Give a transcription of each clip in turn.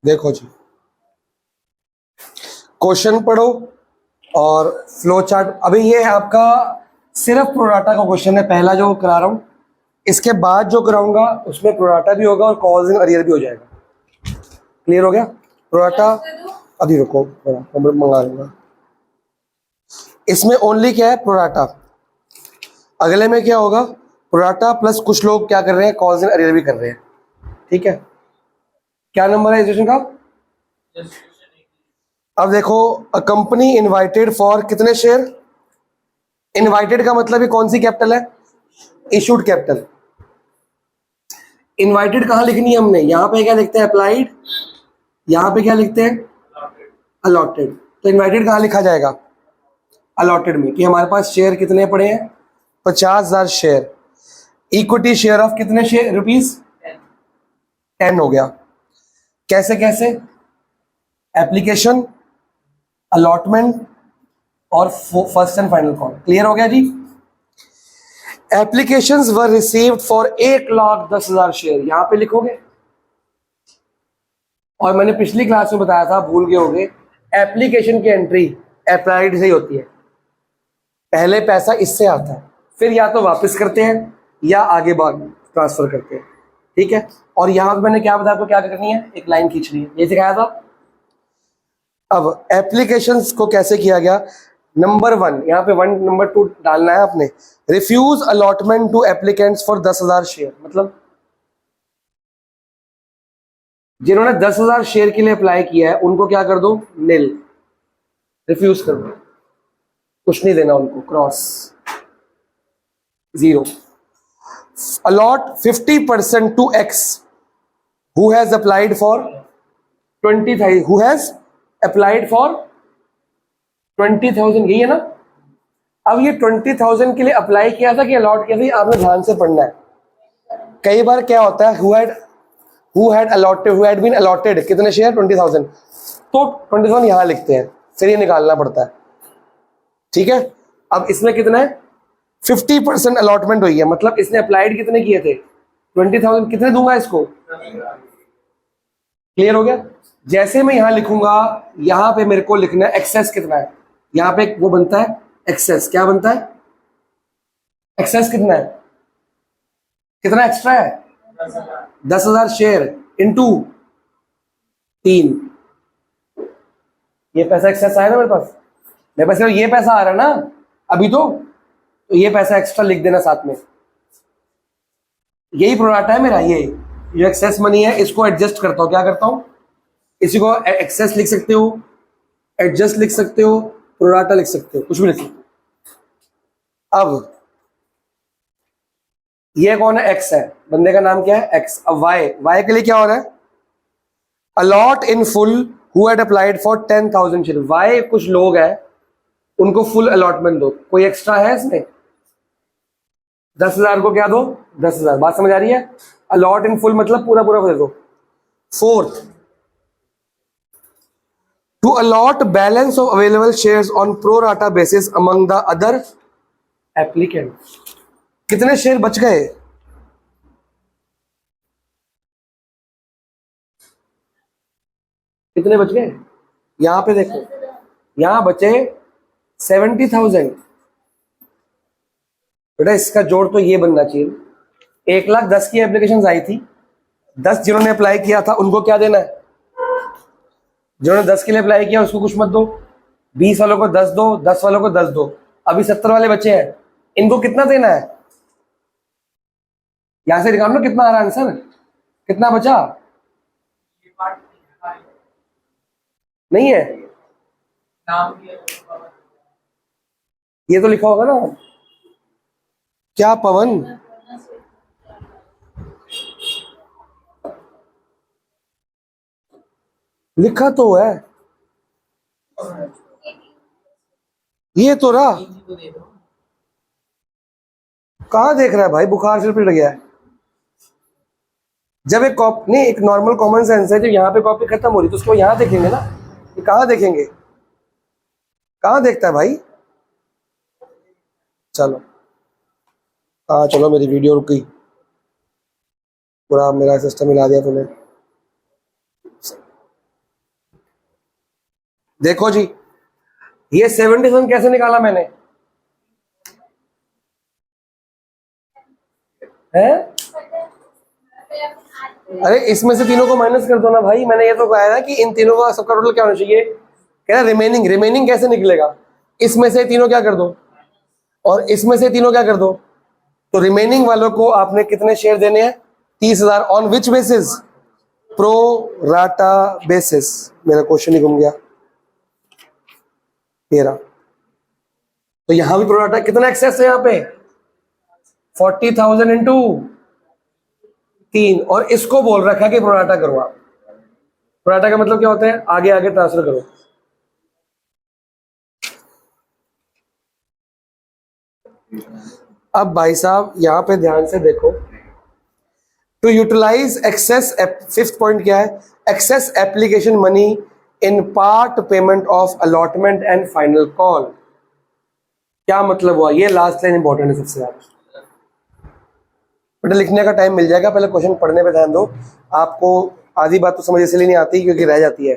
देखो जी, क्वेश्चन पढ़ो और फ्लो चार्ट। अभी ये आपका सिर्फ प्रोराटा का क्वेश्चन है, पहला जो करा रहा हूँ। इसके बाद जो कराऊंगा उसमें प्रोराटा भी होगा और कॉजिंग अरियर भी हो जाएगा। क्लियर हो गया? प्रोराटा अभी रुको, मंगा लूंगा। इसमें ओनली क्या है? प्रोराटा। अगले में क्या होगा? प्रोराटा प्लस कुछ लोग क्या कर रहे हैं, कॉजिंग अरियर भी कर रहे हैं। ठीक है, क्या नंबर है एजुकेशन का? अब देखो, अ कंपनी इनवाइटेड फॉर कितने शेयर? इनवाइटेड का मतलब ही कौन सी कैपिटल है? Issued capital. इनवाइटेड कहाँ लिखनी है हमने? यहाँ पे क्या लिखते हैं? अप्लाइड। यहाँ पे क्या लिखते हैं? अलॉटेड। तो इनवाइटेड कहाँ लिखा जाएगा? अलॉटेड में। कि हमारे पास शेयर कितने पड़े हैं? 50,000 शेयर। इक्विटी शेयर ऑफ कितने शेयर रुपीज? 10 हो गया। कैसे कैसे? एप्लीकेशन, अलॉटमेंट और first and final call. Clear हो गया जी? Applications were received for 1,10,000 share, यहां पे लिखोगे। और मैंने पिछली क्लास में बताया था, भूल गए होंगे, एप्लीकेशन की एंट्री अप्लाइड से ही होती है। पहले पैसा इससे आता है, फिर या तो वापस करते हैं या आगे बाद ट्रांसफर करते हैं। ठीक है, और यहां पे मैंने क्या बताया आपको, क्या करनी है? एक लाइन खींचनी है, ये सिखाया था। अब एप्लीकेशंस को कैसे किया गया? नंबर 1, यहाँ पे 1, नंबर 2 डालना है आपने। Refuse allotment to applicants for 10,000 share, मतलब जिन्होंने 10,000 शेयर के लिए अप्लाई किया है उनको क्या कर दो? नील, रिफ्यूज कर दो, कुछ नहीं देना उनको, cross, 0। Allot 50% to x who has applied for 20,000, who has applied for 20,000, यही है ना? अब ये 20,000 के लिए अप्लाई किया था कि अलॉट किया था, आपने ध्यान से पढ़ना है। कई बार क्या होता है, हु हैड बीन अलॉटेड कितने शेयर? 20,000, तो 20,000 यहां लिखते हैं, फिर ये निकालना पड़ता है। ठीक है, अब इसमें कितना है? 50% अलॉटमेंट हुई है, मतलब इसने अप्लाइड कितने किए थे? 20,000। कितने दूंगा इसको? क्लियर हो गया? जैसे मैं यहां लिखूंगा, यहां पे मेरे को लिखना है एक्सेस कितना है। यहां पे वो बनता है एक्सेस, क्या बनता है? एक्सेस कितना है? कितना एक्स्ट्रा है? 10,000 शेयर इंटू 3। ये पैसा एक्सेस आया ना मेरे पास? मेरे पास ये पैसा आ रहा है ना अभी, तो ये पैसा एक्स्ट्रा लिख देना साथ में। यही प्रोराटा है मेरा, ये जो एक्सेस मनी है इसको एडजस्ट करता हूं। क्या करता हूं? इसी को एक्सेस लिख सकते हो, एडजस्ट लिख सकते हो, प्रोराटा लिख सकते हो, कुछ भी लिख सकते हो। अब ये कौन है? एक्स है, बंदे का नाम क्या है? एक्स। अब वाई के लिए क्या हो रहा है? Allot in full who had applied for 10,000 share. Y कुछ लोग हैं, उनको फुल अलॉटमेंट दो। कोई एक्स्ट्रा है इसमें? 10,000 को क्या दो? 10,000। बात समझ आ रही है? अलॉट इन फुल मतलब पूरा पूरा दे दो। Fourth, to allot balance of available shares on pro rata basis among the other applicant. कितने शेयर बच गए? कितने बच गए? यहां पे देखो, यहां बचे 70,000। बेटा इसका जोड़ तो ये बनना चाहिए। 1,10,000 की एप्लीकेशन आई थी, 10 जिन्होंने अप्लाई किया था उनको क्या देना है? जिन्होंने 10 के लिए अप्लाई किया उसको कुछ मत दो, 20 वालों को 10 दो, 10 वालों को 10 दो। अभी 70 वाले बचे हैं, इनको कितना देना है? यहां से निकाल लो कितना आ रहा है आंसर, कितना बचा? नहीं है, ये तो लिखा होगा ना। क्या पवन? लिखा तो है, ये तो रहा। कहाँ देख रहा है भाई, बुखार से पिट गया है। जब एक कॉपी नहीं, एक नॉर्मल कॉमन सेंस है, जब यहाँ पे कॉपी खत्म हो रही तो उसको यहाँ देखेंगे ना, ये कहाँ देखेंगे? कहाँ देखता है भाई? चलो हाँ चलो, मेरी वीडियो रुक गई, पूरा मेरा सिस्टम हिला दिया तूने। देखो जी, ये 77 कैसे निकाला मैंने है? अरे इसमें से तीनों को माइनस कर दो ना भाई, मैंने ये तो कहा ना कि इन तीनों का सबका टोटल क्या होना चाहिए। कह रहा रिमेनिंग, रिमेनिंग कैसे निकलेगा? इसमें से तीनों क्या कर दो और इसमें से तीनों क्या कर दो, तो रिमेनिंग वालों को आपने कितने शेयर देने हैं? 30,000। On which basis? Pro rata basis. मेरा क्वेश्चन ही घूम गया। तेरा तो यहां भी प्रो राटा कितना एक्सेस है यहाँ पे? 40,000 इंटू 3, और इसको बोल रखा है कि प्रोराटा करो आप। प्रोराटा का मतलब क्या होता है? आगे आगे ट्रांसफर करो। अब भाई साहब यहां पे ध्यान से देखो, to utilise excess, fifth point क्या है? Excess application money in part payment of allotment and final call. क्या मतलब हुआ? ये लास्ट लाइन इंपॉर्टेंट है सबसे ज्यादा, बेटा लिखने का टाइम मिल जाएगा, पहले क्वेश्चन पढ़ने पे ध्यान दो। आपको आधी बात तो समझ इसलिए नहीं आती क्योंकि रह जाती है।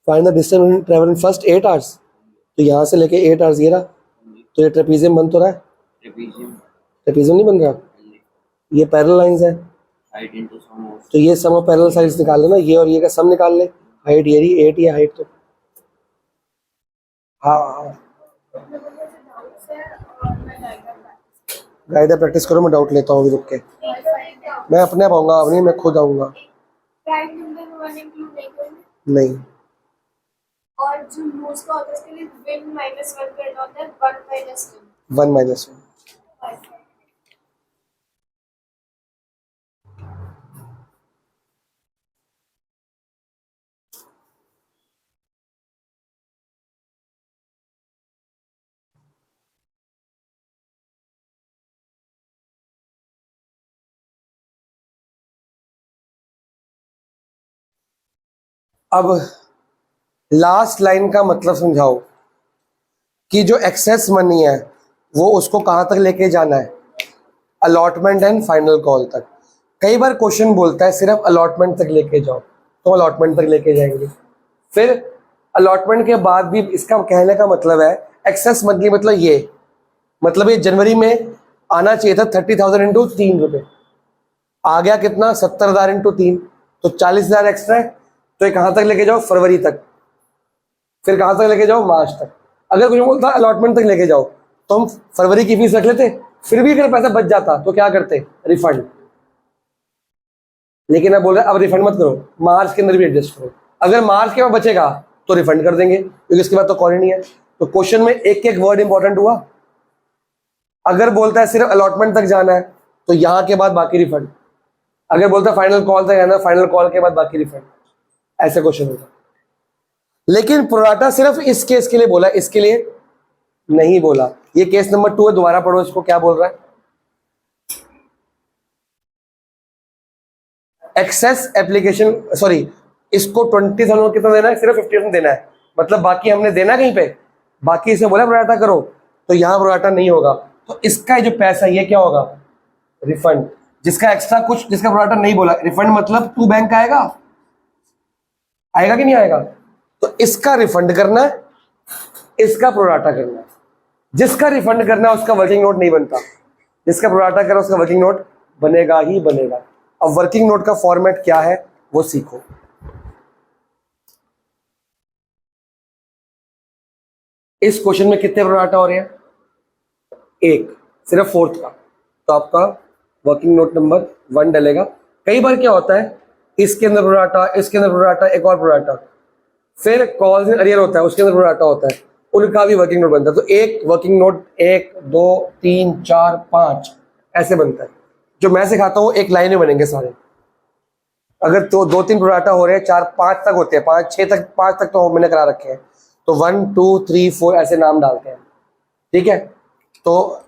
Find the distance travel in first 8 hours, तो यहाँ से लेके 8 आवर्स ये रहा, तो ये ट्रेपीजियम बन तो रहा है? ट्रेपीजियम नहीं बन रहा, ये पैरेलल लाइंस है, तो ये सम ऑफ पैरेलल साइड्स निकाल लेना, ये और ये का सम निकाल ले। हाइट ये रही 8, ये हाइट तो हाँ गाइड प्रैक्टिस करो, मैं डाउट लेता हूँ अभी रुक के। मैं अपने आप आऊंगा, अब नहीं मैं खुद आऊंगा। नहीं, और जो लूज का होता है उसके लिए विन -1 करना होता है, 1 - 1 - 1। अब लास्ट लाइन का मतलब समझाओ कि जो एक्सेस मनी है वो उसको कहां तक लेके जाना है? अलॉटमेंट एंड फाइनल कॉल तक। कई बार क्वेश्चन बोलता है सिर्फ अलॉटमेंट तक लेके जाओ, तो अलॉटमेंट तक लेके जाएंगे। फिर अलॉटमेंट के बाद भी, इसका कहने का मतलब है एक्सेस मंथली मतलब ये, मतलब ये जनवरी में आना चाहिए था 30,000 इंटू 3 रुपये, आ गया कितना? 70,000 इंटू 3, तो 40,000 एक्स्ट्रा है। तो ये कहां तक लेके जाओ? फरवरी तक। फिर कहां तक लेके जाओ? मार्च तक। अगर कुछ बोलता अलॉटमेंट तक लेके जाओ तो हम फरवरी की फीस रख लेते, फिर भी अगर पैसा बच जाता तो क्या करते? रिफंड। लेकिन अब बोल रहे अब रिफंड मत करो, मार्च के अंदर भी एडजस्ट करो। अगर मार्च के बाद बचेगा तो रिफंड कर देंगे, क्योंकि इसके बाद तो कॉल ही नहीं है। तो क्वेश्चन में एक एक वर्ड इंपॉर्टेंट हुआ। अगर बोलता है सिर्फ अलॉटमेंट तक जाना है तो यहां के बाद बाकी रिफंड। अगर बोलता है फाइनल कॉल तक जाना है, फाइनल कॉल के बाद बाकी रिफंड। ऐसे क्वेश्चन होगा। लेकिन प्रोराटा सिर्फ इस केस के लिए बोला, इसके लिए नहीं बोला। ये केस नंबर 2 है, दोबारा पढ़ो इसको, क्या बोल रहा है? एक्सेस एप्लीकेशन, सॉरी, इसको 20,000 कितना देना है? सिर्फ 50% देना है, मतलब बाकी हमने देना कहीं पे, बाकी इसे बोला प्रोराटा करो, तो यहां प्रोराटा नहीं होगा। तो इसका जो पैसा ये क्या होगा? रिफंड। जिसका एक्स्ट्रा कुछ, जिसका प्रोराटा नहीं बोला, रिफंड मतलब टू बैंक आएगा, आएगा कि नहीं आएगा? तो इसका रिफंड करना है, इसका प्रोराटा करना है। जिसका रिफंड करना है उसका वर्किंग नोट नहीं बनता, जिसका प्रोराटा करा उसका वर्किंग नोट बनेगा ही बनेगा। अब वर्किंग नोट का फॉर्मेट क्या है वो सीखो। इस क्वेश्चन में कितने प्रोराटा हो रहे हैं? एक, सिर्फ फोर्थ का, तो आपका वर्किंग नोट नंबर 1 डलेगा। कई बार क्या होता है, इसके अंदर प्रोराटा, इसके अंदर प्रोराटा, एक और प्रोराटा, फिर कॉल्स इन अरियर होता है, उसके अंदर प्रोराटा होता है, उनका भी वर्किंग नोट बनता है। तो एक वर्किंग नोट 1 2 3 4 5 ऐसे बनता है। जो मैं सिखाता हूँ एक लाइन में बनेंगे सारे। अगर तो 2-3 प्रोराटा हो रहे हैं, 4-5 तक होते हैं, 5-6 तक, 5 तक तो मैंने करा रखे हैं, तो 1 2 3 4 ऐसे नाम डालते हैं, ठीक है। तो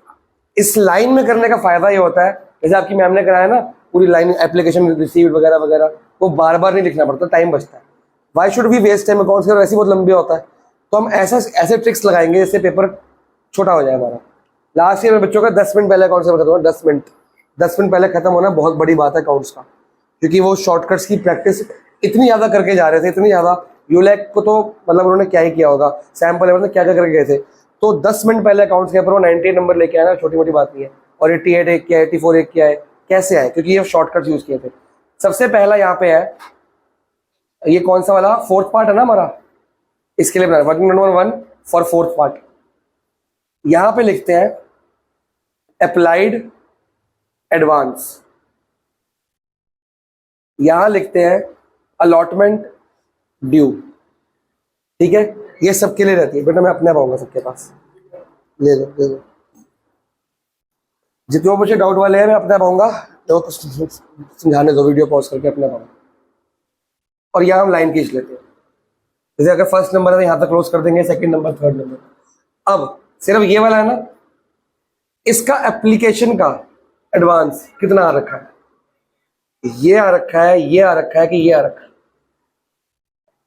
इस लाइन में करने का फायदा ये होता है, जैसे आपकी मैम ने कराया ना पूरी लाइन, एप्लीकेशन रिसीव्ड वगैरह वगैरह, वो बार बार नहीं लिखना पड़ता, टाइम बचता है। Why should be waste time, accounts का वैसे बहुत लंबे होता है, तो हम ऐसे ट्रिक्स लगाएंगे जिससे पेपर छोटा हो जाए हमारा। लास्ट ईयर में बच्चों का 10 मिनट पहले अकाउंट से बताता हूँ, 10 मिनट 10 मिनट पहले खत्म होना बहुत बड़ी बात है अकाउंट्स का, क्योंकि वो शॉर्टकट्स की प्रैक्टिस इतनी ज़्यादा करके जा रहे थे, इतनी ज़्यादा। यूलैक को तो मतलब उन्होंने क्या ही किया होगा, सैम्पल लेवल में क्या क्या करके गए थे। तो 10 मिनट पहले अकाउंट्स के ऊपर वो 98 नंबर लेके आया ना, छोटी मोटी बात नहीं है। और 88 एक किया, 84 एक किया है, कैसे आए? क्योंकि ये शॉर्टकट्स यूज़ किए थे। सबसे पहला यहाँ पे है, ये कौन सा वाला 4th पार्ट है ना हमारा, इसके लिए बना working number 1 for 4th part. यहाँ पे लिखते हैं अप्लाइड एडवांस, यहां लिखते हैं अलॉटमेंट ड्यू। ठीक है, ये सबके लिए रहती है बेटा, मैं अपने पाऊंगा सबके पास, ले लो। जितने बच्चे डाउट वाले हैं मैं अपने पाऊंगा, तो कुछ समझाने दो, वीडियो पॉज करके अपने पाऊंगा। और यहाँ हम लाइन खींच लेते हैं, जैसे अगर फर्स्ट नंबर है तो यहाँ तक क्लोज कर देंगे, सेकंड नंबर, थर्ड नंबर। अब सिर्फ ये वाला है ना, इसका एप्लीकेशन का एडवांस कितना आ रखा है? ये आ रखा है, ये आ रखा है कि ये आ रखा है?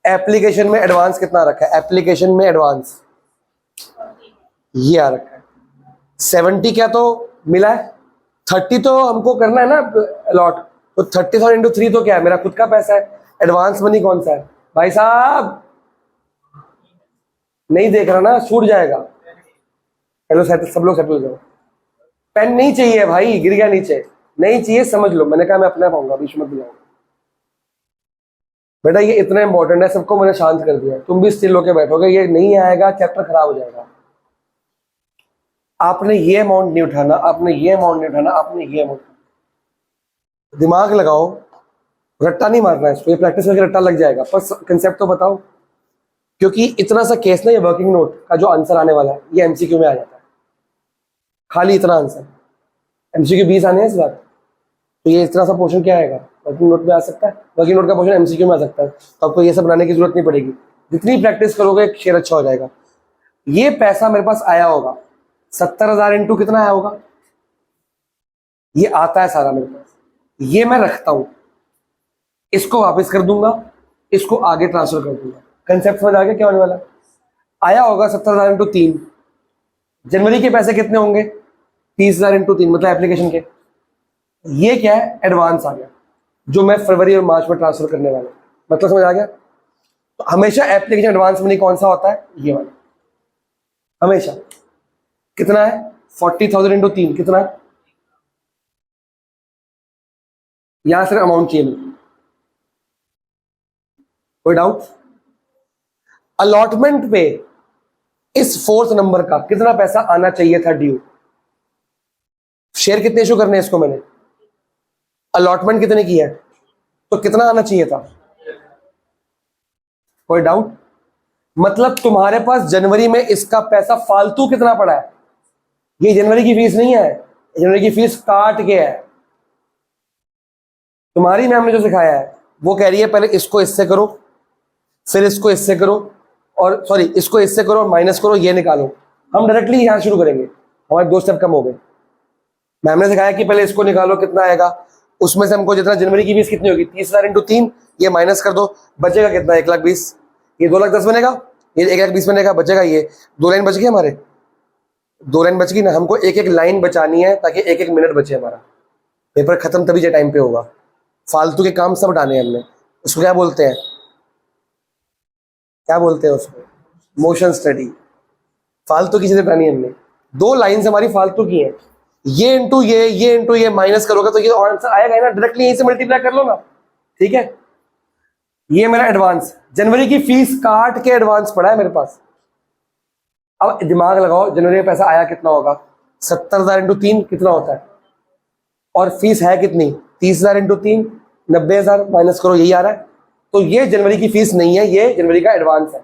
एप्लीकेशन में एडवांस कितना आ रखा है? एप्लीकेशन में एडवांस ये आ रखा है 70। क्या तो मिला है 30, तो हमको करना है ना अलॉट, तो 30,000 इंटू 3 तो क्या है? मेरा खुद का पैसा है। एडवांस मनी कौन सा है भाई साहब? नहीं देख रहा ना, छूट जाएगा। हेलो सब लोग सेटल हो जाओ। पेन नहीं चाहिए भाई, गिर गया नीचे, नहीं चाहिए, समझ लो। मैंने कहा मैं अपना पाऊंगा, बीच में बुलाऊंगा बेटा। ये इतना इंपॉर्टेंट है, सबको मैंने शांत कर दिया। तुम भी स्टिल होके बैठोगे, ये नहीं आएगा, चैप्टर खराब हो जाएगा। आपने ये अमाउंट नहीं उठाना, आपने ये अमाउंट नहीं उठाना, आपने ये अमाउंट, दिमाग लगाओ, रट्टा नहीं मारना है इसको। ये प्रैक्टिस करके रट्टा लग जाएगा, पर कंसेप्ट तो बताओ। क्योंकि इतना सा केस ना, ये वर्किंग नोट का जो आंसर आने वाला है ये एमसीक्यू में आ जाता है, खाली इतना आंसर। एमसीक्यू 20 आने हैं इस बार, तो ये इतना सा पोर्शन क्या आएगा? वर्किंग नोट में आ सकता है, वर्किंग नोट का पोर्शन एमसीक्यू में आ सकता है। तो आपको ये सब बनाने की जरूरत नहीं पड़ेगी, जितनी प्रैक्टिस करोगे शेयर अच्छा हो जाएगा। ये पैसा मेरे पास आया होगा 70,000 इंटू कितना आया होगा? ये आता है सारा मेरे पास, ये मैं रखता हूं, इसको वापस कर दूंगा, इसको आगे ट्रांसफर कर दूंगा। कंसेप्ट समझ आ गया क्या होने वाला? आया होगा 70,000 इंटू 3। जनवरी के पैसे कितने होंगे? 30,000 इंटू 3, मतलब एप्लीकेशन के। ये क्या है? एडवांस आ गया, जो मैं फरवरी और मार्च में ट्रांसफर करने वाला हूं। मतलब समझ आ गया? तो हमेशा एप्लीकेशन एडवांस मनी कौन सा होता है? ये वाला हमेशा। कितना है? 40,000 इंटू 3 कितना है? यहां सिर्फ अमाउंट चाहिए मुझे, कोई डाउट? अलॉटमेंट पे इस 4th नंबर का कितना पैसा आना चाहिए था ड्यू? शेयर कितने इशू करने हैं इसको मैंने? अलॉटमेंट कितने की है, तो कितना आना चाहिए था? कोई डाउट? मतलब तुम्हारे पास जनवरी में इसका पैसा फालतू कितना पड़ा है? ये जनवरी की फीस नहीं है, जनवरी की फीस काट के है। तुम्हारी मैम ने जो सिखाया है वो कह रही है पहले इसको इससे करो, फिर इसको इससे करो, और सॉरी इसको इससे करो, माइनस करो, ये निकालो। हम डायरेक्टली यहां शुरू करेंगे, हमारे 2 स्टेप कम हो गए। मैम ने सिखाया कि पहले इसको निकालो, कितना आएगा, उसमें से हमको जितना जनवरी की फीस कितनी होगी 30,000 इंटू 3, ये माइनस कर दो, बचेगा कितना? 1,20,000। ये 2,10,000 बनेगा, ये 1,20,000 बनेगा, बचेगा ये 2 लाइन बच गई हमारे, 2 लाइन बच गई ना। हमको एक एक लाइन बचानी है ताकि एक एक मिनट बचे हमारा। पेपर खत्म तभी टाइम पे होगा। फालतू के काम सब हटाने हैं हमने। उसको क्या बोलते हैं, क्या बोलते हैं उसको? Motion study. फालतू की चीजें हटानी है हमने। 2 लाइन्स हमारी फालतू की हैं। ये इंटू ये माइनस करोगे तो ये आंसर आएगा ना, डायरेक्टली यहीं से मल्टीप्लाई कर लो ना। ठीक है, ये मेरा एडवांस, जनवरी की फीस काट के एडवांस पड़ा है मेरे पास। अब दिमाग लगाओ, जनवरी में पैसा आया कितना होगा? 70,000 इंटू 3 कितना होता है? और फीस है कितनी? 30,000 इंटू 3 90,000, माइनस करो, यही आ रहा है। तो ये जनवरी की फीस नहीं है, ये जनवरी का एडवांस है।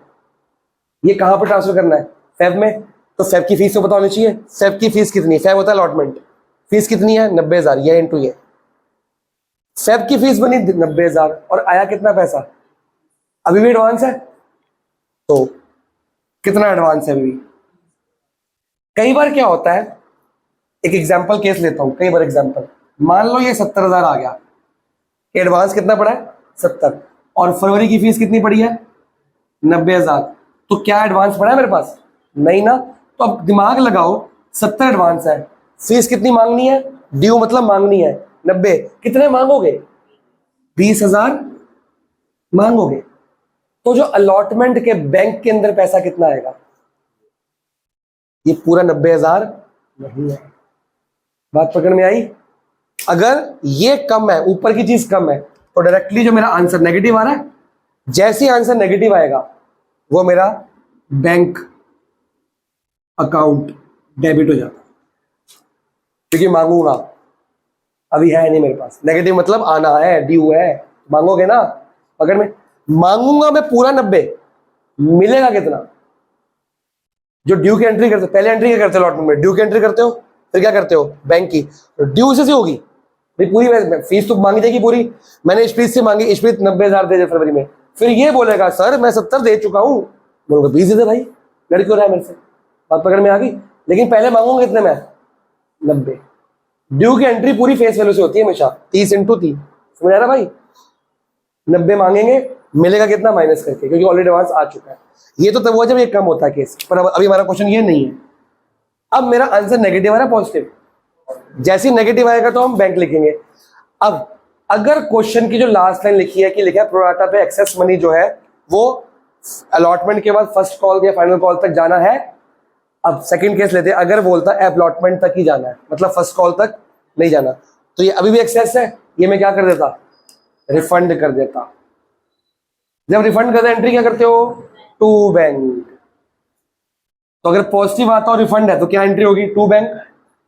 ये कहां पर ट्रांसफर करना है? फेब में। तो फेब की फीस तो पता होनी चाहिए। फेब की फीस कितनी? फेब होता है अलॉटमेंट, फीस कितनी है? 90,000, ये इंटू ये। फेब की फीस बनी 90,000 और आया कितना पैसा? अभी भी एडवांस है, तो कितना एडवांस है अभी भी? कई बार क्या होता है, एक एग्जाम्पल केस लेता हूं, कई बार एग्जाम्पल, मान लो ये 70,000 आ गया, एडवांस कितना पड़ा है? 70, और फरवरी की फीस कितनी पड़ी है? 90,000। तो क्या एडवांस पड़ा है मेरे पास? नहीं ना। तो अब दिमाग लगाओ, 70 एडवांस है, फीस कितनी मांगनी है? ड्यू मतलब मांगनी है 90। कितने मांगोगे? 20,000 मांगोगे। तो जो अलॉटमेंट के बैंक के अंदर पैसा कितना आएगा? ये पूरा 90,000 नहीं है। बात पकड़ में आई? अगर ये कम है, ऊपर की चीज कम है, तो डायरेक्टली जो मेरा आंसर नेगेटिव आ रहा है, जैसे ही आंसर नेगेटिव आएगा वो मेरा बैंक अकाउंट डेबिट हो जाता, क्योंकि मांगूंगा, अभी है नहीं मेरे पास। नेगेटिव मतलब आना है, ड्यू है, मांगोगे ना। अगर मैं मांगूंगा मैं पूरा 90, मिलेगा कितना? जो ड्यू की एंट्री करते, पहले एंट्री क्या करते हो अलॉटमेंट में? ड्यू की एंट्री करते हो, फिर क्या करते हो? बैंक की। तो ड्यू से होगी भाई, पूरी फीस तो मांगी जाएगी पूरी। मैंने इशप्रीत से मांगी, इशप्रीत 90,000 दे फरवरी में, फिर ये बोलेगा सर मैं 70 दे चुका हूं, बोलूंगा 20 दे भाई, लड़ क्यों रहा है मेरे से? बात पकड़ में आ गई? लेकिन पहले मांगूंगा कितने में? 90। ड्यू की एंट्री पूरी फेस वैल्यू से होती है हमेशा, 30 × 3, समझ आ रहा भाई? 90 मांगेंगे, मिलेगा कितना माइनस करके, क्योंकि ऑलरेडी एडवांस आ चुका है। ये तो तब हुआ जब ये कम होता है केस, पर अभी हमारा क्वेश्चन ये नहीं है। अब मेरा आंसर नेगेटिव आ रहा है, पॉजिटिव। जैसे ही नेगेटिव आएगा तो हम बैंक लिखेंगे। अब अगर क्वेश्चन की जो लास्ट लाइन लिखी है कि लिखा है प्रोराटा पे एक्सेस मनी जो है वो अलॉटमेंट के बाद फर्स्ट कॉल या फाइनल कॉल तक जाना है। अब सेकंड केस लेते हैं, अगर बोलता है अलॉटमेंट तक ही जाना है, मतलब फर्स्ट कॉल तक नहीं जाना, तो ये अभी भी एक्सेस है, ये मैं क्या कर देता? रिफंड कर देता। जब रिफंड करते एंट्री क्या करते हो? To bank. तो अगर पॉजिटिव आता और रिफंड है तो क्या एंट्री होगी? To bank.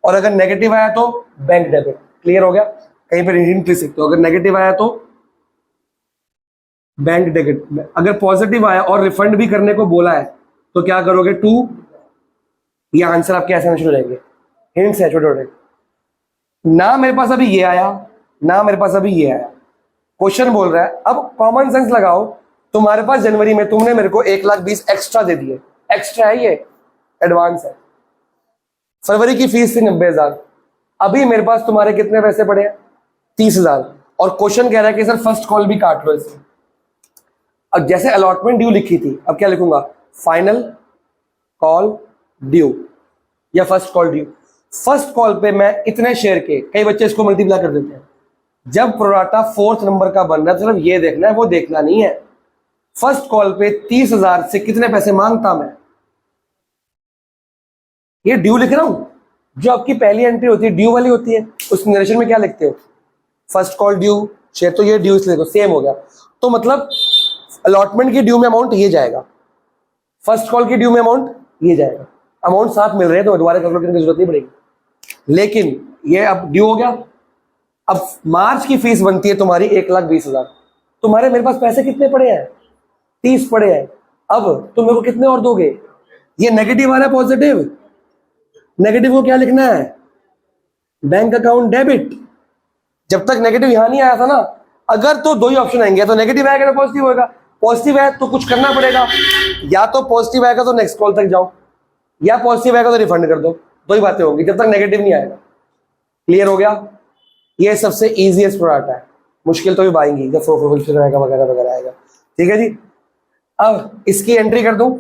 और अगर नेगेटिव आया तो बैंक डेबिट। क्लियर हो गया? कहीं पर हिंट लिख सकते हो, अगर नेगेटिव आया तो बैंक डेबिट। अगर पॉजिटिव आया और रिफंड भी करने को बोला है तो क्या करोगे? टू। ये आंसर आपके ऐसे शुरू हो जाएंगे, हिंट्स है छोटे छोटे। ना मेरे पास अभी ये आया, ना मेरे पास अभी ये आया, क्वेश्चन बोल रहा है। अब कॉमन सेंस लगाओ, तुम्हारे पास जनवरी में तुमने मेरे को 1,20,000 एक्स्ट्रा दे दिए, एक्स्ट्रा है, ये एडवांस है। फरवरी की फीस थी 90,000, अभी मेरे पास तुम्हारे कितने पैसे पड़े हैं? 30,000। और क्वेश्चन कह रहा है कि सर फर्स्ट कॉल भी काट लो इसे। अब जैसे अलॉटमेंट ड्यू लिखी थी, अब क्या लिखूंगा? फाइनल कॉल ड्यू या first call due. First call पे मैं इतने शेयर के, कई बच्चे इसको मल्टीप्लाई कर देते हैं, जब प्रोराटा 4th नंबर का बन रहा है तो सिर्फ ये देखना है, वो देखना नहीं है फर्स्ट कॉल पे 30,000 से कितने पैसे मांगता मैं। ये ड्यू लिख रहा हूं, जो आपकी पहली एंट्री होती है ड्यू वाली होती है, उस नरेशन में क्या लिखते हो? फर्स्ट कॉल ड्यू शेयर, तो ये ड्यू इसलिए देखो सेम हो गया। तो मतलब अलॉटमेंट की ड्यू में अमाउंट ये जाएगा, फर्स्ट कॉल की ड्यू में अमाउंट ये जाएगा। अमाउंट साथ मिल रहे हैं तो दोबारा कैलकुलेट करने की जरूरत नहीं पड़ेगी। लेकिन ये अब ड्यू हो गया। अब मार्च की फीस बनती है तुम्हारी 1,20,000, तुम्हारे मेरे पास पैसे कितने पड़े हैं? 30 पड़े हैं। अब तुम मेरे को कितने और दोगे? ये नेगेटिव आ रहा है, पॉजिटिव। नेगेटिव को क्या लिखना है? Bank account debit. जब तक नेगेटिव यहां नहीं आया था ना, अगर तो दो ही ऑप्शन आएंगे, तो नेगेटिव आएगा तो पॉजिटिव होगा। पॉजिटिव है तो कुछ करना पड़ेगा, या तो पॉजिटिव आएगा तो नेक्स्ट कॉल तक जाओ, या पॉजिटिव आएगा तो रिफंड कर दो। दो ही बातें होंगी जब तक नेगेटिव नहीं आएगा। क्लियर हो गया? ये सबसे इजीएस्ट प्रोडक्ट है, मुश्किल तो भी आएंगी जब फुलफिल आएगा वगैरह वगैरह आएगा। ठीक है जी। अब इसकी एंट्री कर दूं,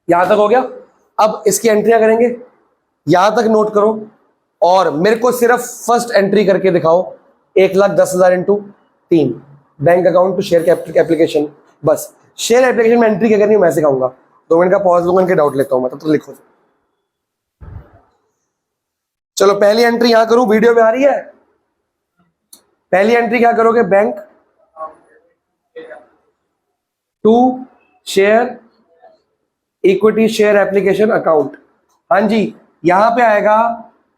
यहां तक हो गया। अब इसकी एंट्रियां करेंगे, यहां तक नोट करो और मेरे को सिर्फ फर्स्ट एंट्री करके दिखाओ। 1,10,000 × 3 bank account to share application. बस शेयर एप्लीकेशन में एंट्री क्या करनी है मैं सिखाऊंगा। 2 मिनट का पॉज लूंगा, इनके डाउट लेता हूं मैं, तब तक लिखो। चलो पहली एंट्री यहां करूं, वीडियो में आ रही है। पहली एंट्री क्या करोगे? Bank to share equity share application account. हाँ जी, यहां पे आएगा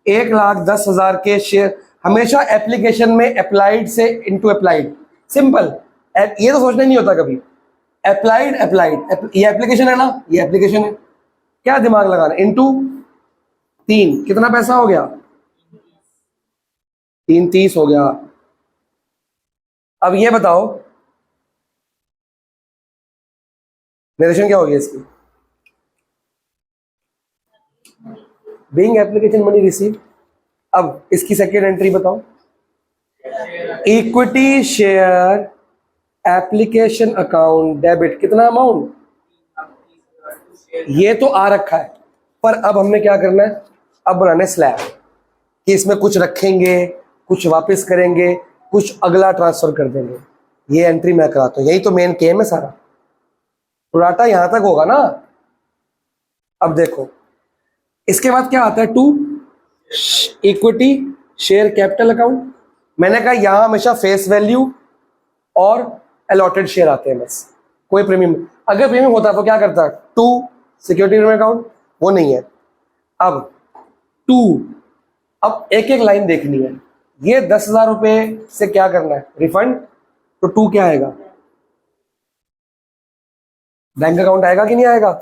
1,10,000 के शेयर। हमेशा एप्लीकेशन में अप्लाइड से इनटू अप्लाइड, सिंपल। ये तो सोचना नहीं होता कभी। अप्लाइड अप्लाइड, ये एप्लीकेशन है ना, ये एप्लीकेशन है, क्या दिमाग लगाना। इनटू 3, कितना पैसा हो गया? 3,30 हो गया। अब ये बताओ नरेशन क्या होगी इसकी? Being application money receive. अब इसकी सेकेंड एंट्री बताओ। Equity share application account debit, कितना अमाउंट? ये तो आ रखा है, पर अब हमने क्या करना है? अब बनाने स्लैब। कि इसमें कुछ रखेंगे, कुछ वापस करेंगे, कुछ अगला ट्रांसफर कर देंगे। ये एंट्री मैं कराता हूँ, यही तो मेन गेम है सारा। प्रोराटा यहां तक होगा ना। अब देखो इसके बाद क्या आता है, to equity share capital account. मैंने कहा यहां हमेशा फेस वैल्यू और अलॉटेड शेयर आते हैं बस, कोई प्रीमियम। अगर प्रीमियम होता तो क्या करता, टू सिक्योरिटी अकाउंट, वो नहीं है। अब टू, अब एक एक लाइन देखनी है। ये 10,000 रुपए से क्या करना है, रिफंड। तो टू क्या आएगा, बैंक अकाउंट आएगा कि नहीं आएगा।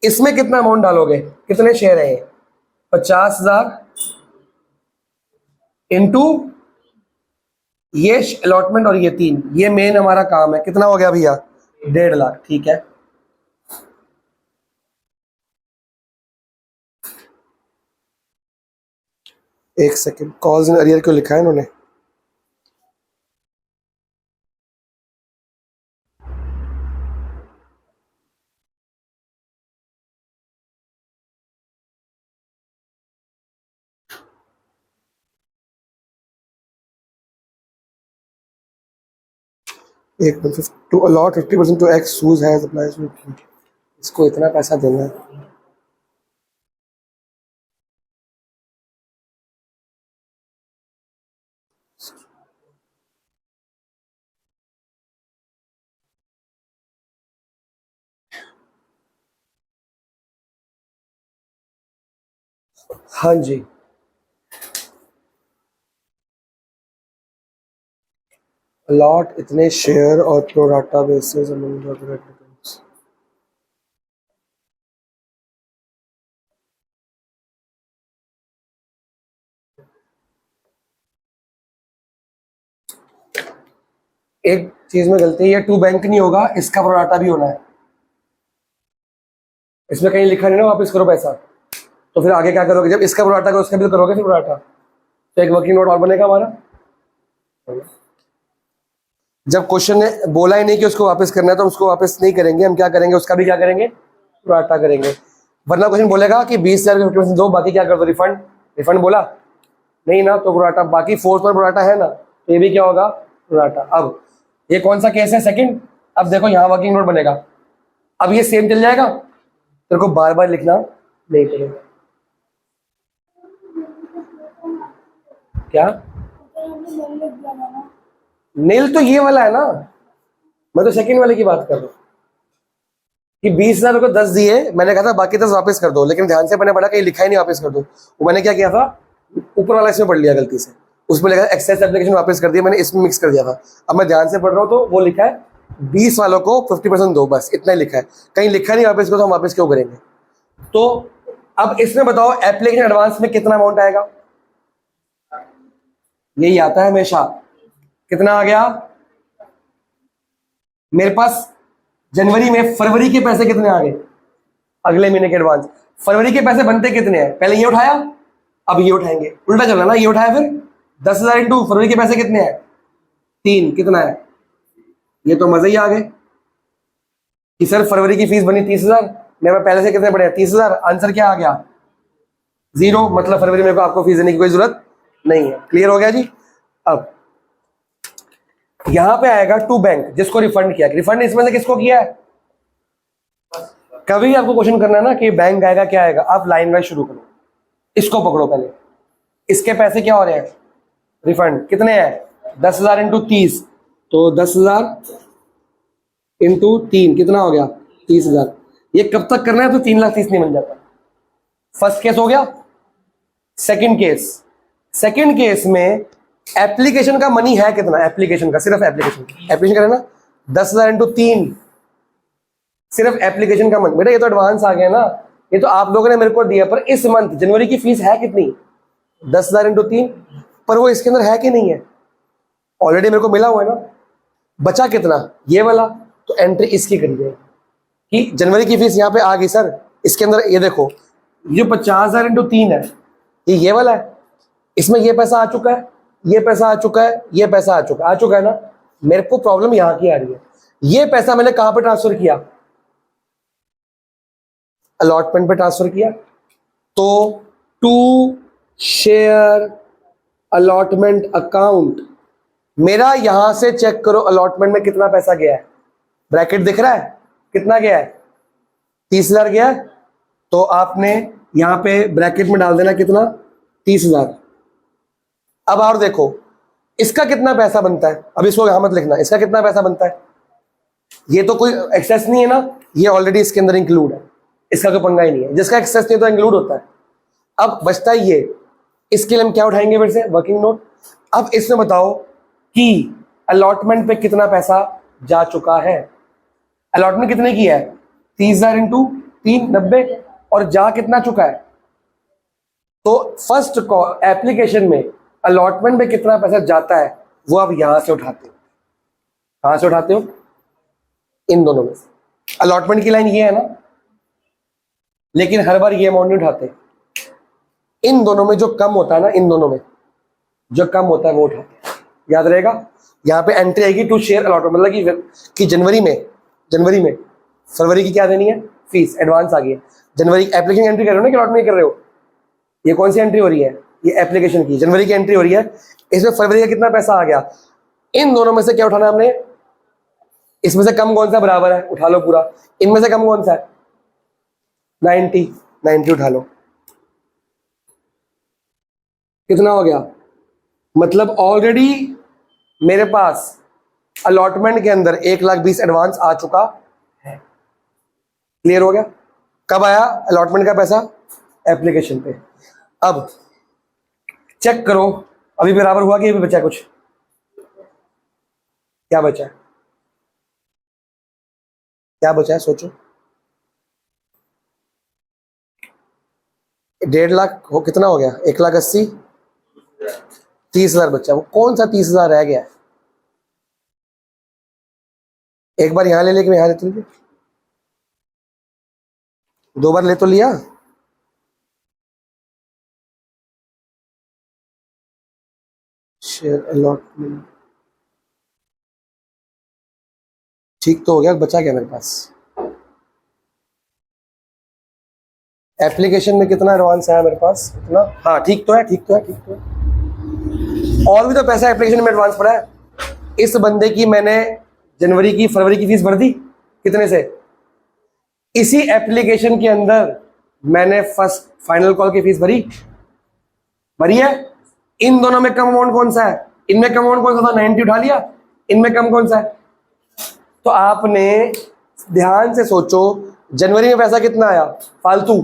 इसमें कितना अमाउंट डालोगे, कितने शेयर है ये, 50,000 इंटू ये अलॉटमेंट और ये 3, ये मेन हमारा काम है। कितना हो गया भैया, 1.5 लाख। ठीक है, एक सेकेंड, कॉल्स इन अरियर क्यों लिखा है इन्होंने। एक minute, to allot 50% to x who has applies, इसको इतना पैसा देना है। हाँ जी, अलॉट इतने शेयर और pro rata basis among the other applicants. एक चीज में गलती है, ये टू बैंक नहीं होगा, इसका प्रोराटा भी होना है। इसमें कहीं लिखा नहीं ना वापस करो पैसा, तो फिर आगे क्या करोगे, जब इसका प्रोराटा करो उसका भी तो करोगे फिर प्रोराटा। तो एक वर्किंग नोट और बनेगा हमारा। जब क्वेश्चन ने बोला ही नहीं कि उसको वापस करना है तो उसको वापस नहीं करेंगे, हम क्या करेंगे, उसका भी क्या करेंगे, प्रोराटा करेंगे। वरना क्वेश्चन बोलेगा कि 20,000 का 50% दो, बाकी क्या कर दो, रिफंड। रिफंड बोला नहीं ना, तो प्रोराटा। बाकी फोर्थ पर प्रोराटा है ना, तो ये भी क्या होगा, प्रोराटा। अब ये कौन सा केस है, सेकंड। अब देखो यहाँ वर्किंग नोट बनेगा, अब ये सेम चल जाएगा, तेरे को बार बार लिखना नहीं पड़ेगा। क्या नील, तो ये वाला है ना, मैं तो सेकंड वाले की बात कर रहा हूँ कि 20,000 को 10 दिए, मैंने कहा था बाकी 10 वापस कर दो, लेकिन ध्यान से मैंने पढ़ा कहीं लिखा ही नहीं वापस कर दो। वो मैंने क्या किया था, ऊपर वाला इसमें पढ़ लिया गलती से, उसमें लिखा एक्सेस एप्लीकेशन वापस कर दिया, मैंने इसमें मिक्स कर दिया था। अब मैं ध्यान से पढ़ रहा हूँ तो वो लिखा है 20 वालों को 50% दो, बस इतना ही लिखा है, कहीं लिखा नहीं वापस करो, तो हम वापस क्यों करेंगे। तो अब इसमें बताओ एप्लीकेशन एडवांस में कितना अमाउंट आएगा, यही आता है हमेशा। कितना आ गया मेरे पास, जनवरी में फरवरी के पैसे कितने आ गए, अगले महीने के एडवांस। फरवरी के पैसे बनते कितने हैं, पहले ये उठाया, अब ये उठाएंगे, उल्टा चलना ना, ये उठाया फिर 10,000 इंटू फरवरी के पैसे कितने हैं 3, कितना है, ये तो मजे ही आ गए कि सर फरवरी की फीस बनी 30,000, मेरे पहले से कितने पड़े 30,000, आंसर क्या आ गया 0, मतलब फरवरी में आपको फीस देने की कोई जरूरत नहीं है। क्लियर हो गया जी। अब यहां पे आएगा टू बैंक, जिसको रिफंड किया, रिफंड इसमें से किसको किया है। कभी आपको क्वेश्चन करना है ना कि बैंक आएगा क्या आएगा, आप लाइन वाइज शुरू करो, इसको पकड़ो पहले, इसके पैसे क्या हो रहे हैं, रिफंड कितने हैं 10,000 इंटू 30, तो 10,000 इंटू 3 कितना हो गया 30,000। ये कब तक करना है, तो 3,30,000 नहीं बन जाता। फर्स्ट केस हो गया। सेकंड केस में एप्लीकेशन का मनी है कितना, एप्लीकेशन का, सिर्फ एप्लीकेशन का है ना, 10,000 इंटू 3, सिर्फ एप्लीकेशन का मनी। बेटा ये तो एडवांस आ गया ना, ये तो आप लोगों ने मेरे को दिया, पर इस मंथ जनवरी की फीस है कितनी 10,000 इंटू 3, पर वो इसके अंदर है कि नहीं है, ऑलरेडी मेरे को मिला हुआ है ना। बचा कितना, ये वाला, तो एंट्री इसकी करिए कि जनवरी की फीस यहाँ पे आ गई सर, इसके अंदर ये देखो, ये 50,000 इंटू 3 है, ये वाला है, इसमें ये पैसा आ चुका है, ये पैसा आ चुका है, ये पैसा आ चुका है ना। मेरे को प्रॉब्लम यहाँ की आ रही है, ये पैसा मैंने कहां पे ट्रांसफर किया, अलॉटमेंट पे ट्रांसफर किया, तो टू शेयर अलॉटमेंट अकाउंट। मेरा यहां से चेक करो अलॉटमेंट में कितना पैसा गया है। ब्रैकेट दिख रहा है कितना गया है? 30,000 गया है। तो आपने यहां पे ब्रैकेट में डाल देना कितना? 30,000। अब और देखो इसका कितना पैसा बनता है। अब इसको यहां मत लिखना, इसका कितना पैसा बनता है। ये तो कोई एक्सेस नहीं है ना, ये ऑलरेडी इसके अंदर इंक्लूड है, इसका कोई पंगा ही नहीं है। जिसका एक्सेस नहीं तो इंक्लूड होता है। अब बचता है ये, इसके लिए हम क्या उठाएंगे फिर से? Working note. अब इसमें बताओ कि अलॉटमेंट पे कितना पैसा जा चुका है। अलॉटमेंट कितने की है? 30,000 इंटू 3 90। और जा कितना चुका है? तो फर्स्ट एप्लीकेशन में अलॉटमेंट में कितना पैसा जाता है वो आप यहां से उठाते हो। कहां से उठाते हो? इन दोनों में से। अलॉटमेंट की लाइन ये है ना, लेकिन हर बार ये अमाउंट नहीं उठाते। इन दोनों में जो कम होता है ना, इन दोनों में जो कम होता है वो उठाते हैं। याद रहेगा। यहाँ पे एंट्री आएगी टू शेयर अलॉटमेंट, मतलब कि जनवरी में फरवरी की क्या देनी है? फीस एडवांस आ गई है। जनवरी एप्लीकेशन एंट्री कर रहे हो ना कि अलॉटमेंट कर रहे हो? ये कौन सी एंट्री हो रही है? ये एप्लीकेशन की जनवरी की एंट्री हो रही है। इसमें फरवरी का कितना पैसा आ गया? इन दोनों में से क्या उठाना है हमने? इसमें से कम कौन सा बराबर है? उठा लो पूरा। इनमें से कम कौन सा है? 90 उठा लो। कितना हो गया? मतलब ऑलरेडी मेरे पास अलॉटमेंट के अंदर 1,20,000 एडवांस आ चुका है। क्लियर हो गया? कब आया अलॉटमेंट का पैसा? एप्लीकेशन पे। अब चेक करो अभी बराबर हुआ कि अभी बचा कुछ? क्या बचा है? क्या बचा है सोचो। 1.5 लाख हो, कितना हो गया? 1,80,000। 30,000 बचा। वो कौन सा 30,000 रह गया है? एक बार यहां ले लेके यहां ले तो लिया, 2 बार ले तो लिया। शेयर अलॉटमेंट ठीक तो हो गया। बचा क्या मेरे पास? एप्लीकेशन में कितना एडवांस आया मेरे पास? कितना? हाँ ठीक तो है, ठीक तो है, ठीक तो है। और भी तो पैसा एप्लीकेशन में एडवांस पड़ा है। इस बंदे की मैंने जनवरी की फरवरी की फीस भर दी। कितने से? इसी एप्लीकेशन के अंदर मैंने फर्स्ट फाइनल कॉल की फीस भरी है। इन दोनों में कम अमाउंट कौन सा है? इनमें कम अमाउंट कौन सा था? 90 उठा लिया। इनमें कम कौन सा है? तो आपने ध्यान से सोचो, जनवरी में पैसा कितना आया फालतू?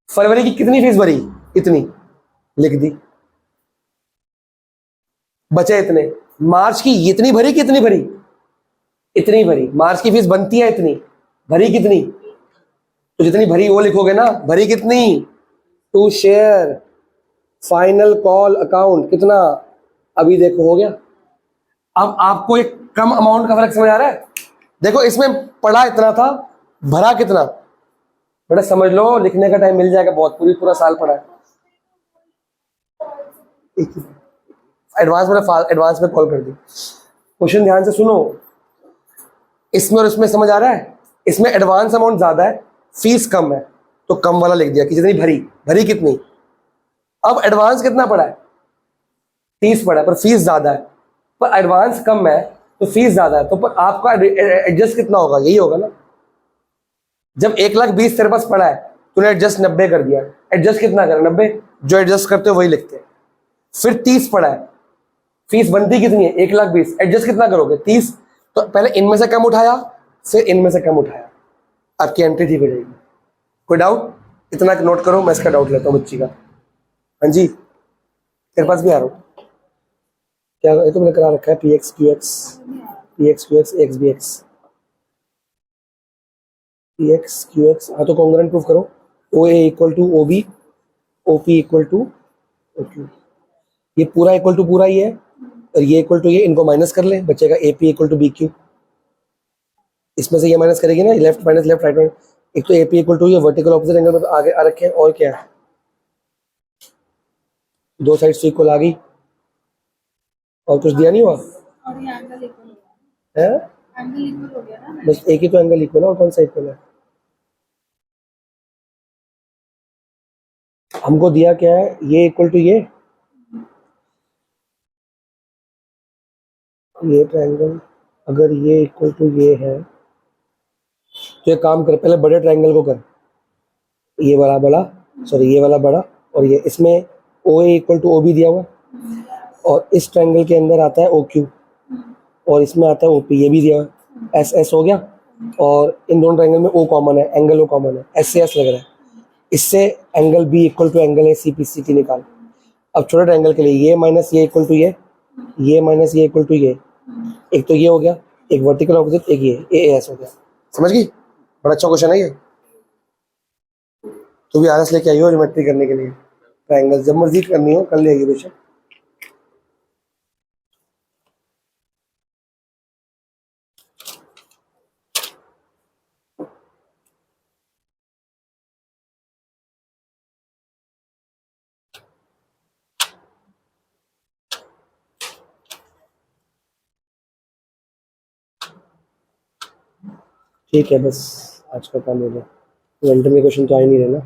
फरवरी की कितनी फीस भरी? इतनी लिख दी। बचे इतने। मार्च की इतनी भरी कि इतनी भरी? इतनी भरी। मार्च की फीस बनती है इतनी, भरी कितनी? तो जितनी भरी वो लिखोगे ना। भरी कितनी? To share final call account कितना? अभी देखो हो गया। अब आपको एक कम अमाउंट का फर्क समझ आ रहा है? देखो इसमें पड़ा इतना था, भरा कितना? बेटा समझ लो, लिखने का टाइम मिल जाएगा बहुत, पूरा साल पड़ा है। एडवांस में कॉल कर दी। क्वेश्चन ध्यान से सुनो, इसमें और इसमें समझ आ रहा है? इसमें एडवांस अमाउंट ज्यादा है, फीस कम है, तो कम वाला लिख दिया कि जितनी भरी कितनी। अब एडवांस कितना पड़ा है? 30 पड़ा है, पर फीस ज्यादा है। पर एडवांस कम है तो फीस ज्यादा है, तो पर आपका एडजस्ट कितना होगा? यही होगा ना। जब 1,20,000 तेरे पास पड़ा है, तूने एडजस्ट 90 कर दिया। एडजस्ट कितना करें? 90। जो एडजस्ट करते हो वही लिखते हैं। फिर 30 पड़ा है, फीस बनती कितनी है? 1,20,000। एडजस्ट कितना करोगे? 30। तो पहले इनमें से कम उठाया, फिर इनमें से कम उठाया, आपकी एंट्री ठीक हो जाएगी। कोई डाउट? इतना नोट करो, मैं इसका डाउट लेता हूँ बच्ची का। हाँ जी, तेरे पास भी आ रहा हूँ। क्या ये तो मैंने करा रखा है? PX QX XBX PX QX। हाँ तो कॉन्ग्रुएंट प्रूफ करो। OA equal to OB, OP equal to OQ। ये पूरा इक्वल टू पूरा ही है, और ये इक्वल टू ये, इनको माइनस कर ले, बचेगा AP इक्वल टू BQ। इसमें से ये माइनस करेगी ना, left minus left right minus. एक तो AP इक्वल टू ये वर्टिकल ऑपोजिट एंगल में आगे आ रखे हैं, और क्या है? दो साइड इक्वल आ गई, और कुछ दिया नहीं हुआ और ये एंगल इक्वल हो गया। है? एंगल इक्वल हो गया ना। बस एक ही तो एंगल इक्वल है, और कौन सा इक्वल है? हमको दिया क्या है, ये इक्वल टू ये ट्रायंगल, अगर ये इक्वल टू ये है तो एक काम कर, पहले बड़े ट्रायंगल को कर, ये वाला बड़ा, सॉरी ये वाला बड़ा, और ये इसमें ओ ए इक्वल टू ओ बी दिया हुआ है, और इस ट्रायंगल के अंदर आता है ओ क्यू, और इसमें आता है ओ पी, ये भी दिया हुआ है, एस एस हो गया, और इन दोनों ट्रायंगल में ओ कॉमन है, एंगल ओ कॉमन है, एस से एस लग रहा है, इससे angle B equal to angle A C P C T निकाल। अब छोटे ट्रायंगल के लिए ये माइनस ये इक्वल टू ये माइनस ये इक्वल टू ये, एक तो ये हो गया, एक वर्टिकल ऑपोजिट, एक ये ए एस हो गया। समझ गई? बड़ा अच्छा क्वेश्चन है ये। तो भी आर एस लेके आई हो ज्योमेट्री करने के लिए, ट्रायंगल जब मर्जी करनी हो कर लेगी बेशक। ठीक है, बस आज का काम हो गया। घंटे में क्वेश्चन तो आ ही नहीं रहे ना।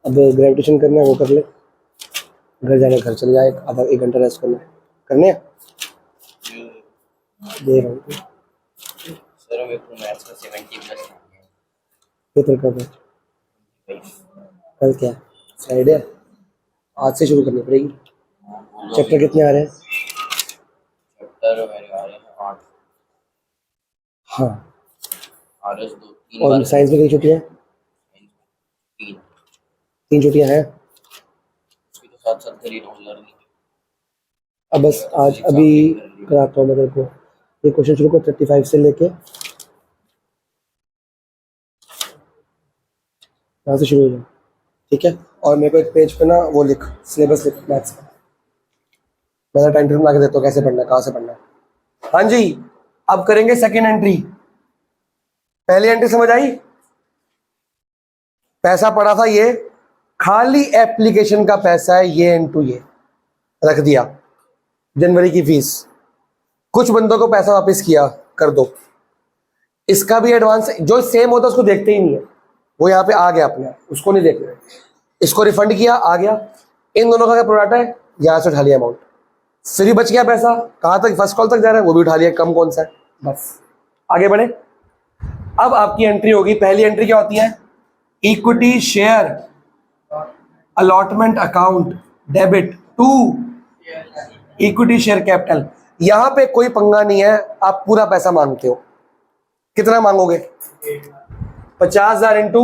अब ग्रेविटेशन करना है वो कर ले, घर जाने घर चले जाए, आधा एक घंटा रेस्ट करना है, करने दे रहा हूँ। सर मेरे को मैथ्स का 70+ पेपर कब है? कल क्या फ्राइडे है? आज से शुरू करनी पड़ेगी। चैप्टर कितने आ रहे हैं? चैप्टर मेरे आ रहे हैं 8। हाँ, आरएस 2 3 और साइंस में कितनी छुट्टियाँ? 3 3 छुट्टियाँ हैं। उसकी तो साथ साथ करी रहा लर्निंग। अब बस आज अभी कराता हूँ मैं तेरे को। ये क्वेश्चन शुरू को 35 से लेके यहाँ से शुरू हो जाए, ठीक है? और मेरे को एक पेज पे ना वो लिख, सिलेबस लिख मैथ्स का। मैं टाइम टेबल बना के देता हूँ कैसे पढ़ना है, कहाँ से पढ़ना है। हाँ जी, अब करेंगे सेकेंड एंट्री। पहली एंट्री समझ आई? पैसा पड़ा था ये, खाली एप्लीकेशन का पैसा है, ये इनटू ये रख दिया, जनवरी की फीस। कुछ बंदों को पैसा वापस किया, कर दो। इसका भी एडवांस जो सेम होता है उसको देखते ही नहीं है, वो यहाँ पे आ गया अपने, उसको नहीं देख रहे। इसको रिफंड किया, आ गया। इन दोनों का क्या प्रोडक्ट है, यहाँ से उठा लिया अमाउंट, फिर बच गया पैसा। कहाँ तक? फर्स्ट कॉल तक जा रहा है, वो भी उठा लिया, कम कौन सा है, बस आगे बढ़े। अब आपकी एंट्री होगी, पहली एंट्री क्या होती है? Equity share allotment account debit to equity share capital. यहां पे कोई पंगा नहीं है, आप पूरा पैसा मांगते हो। कितना मांगोगे? 50,000 इंटू।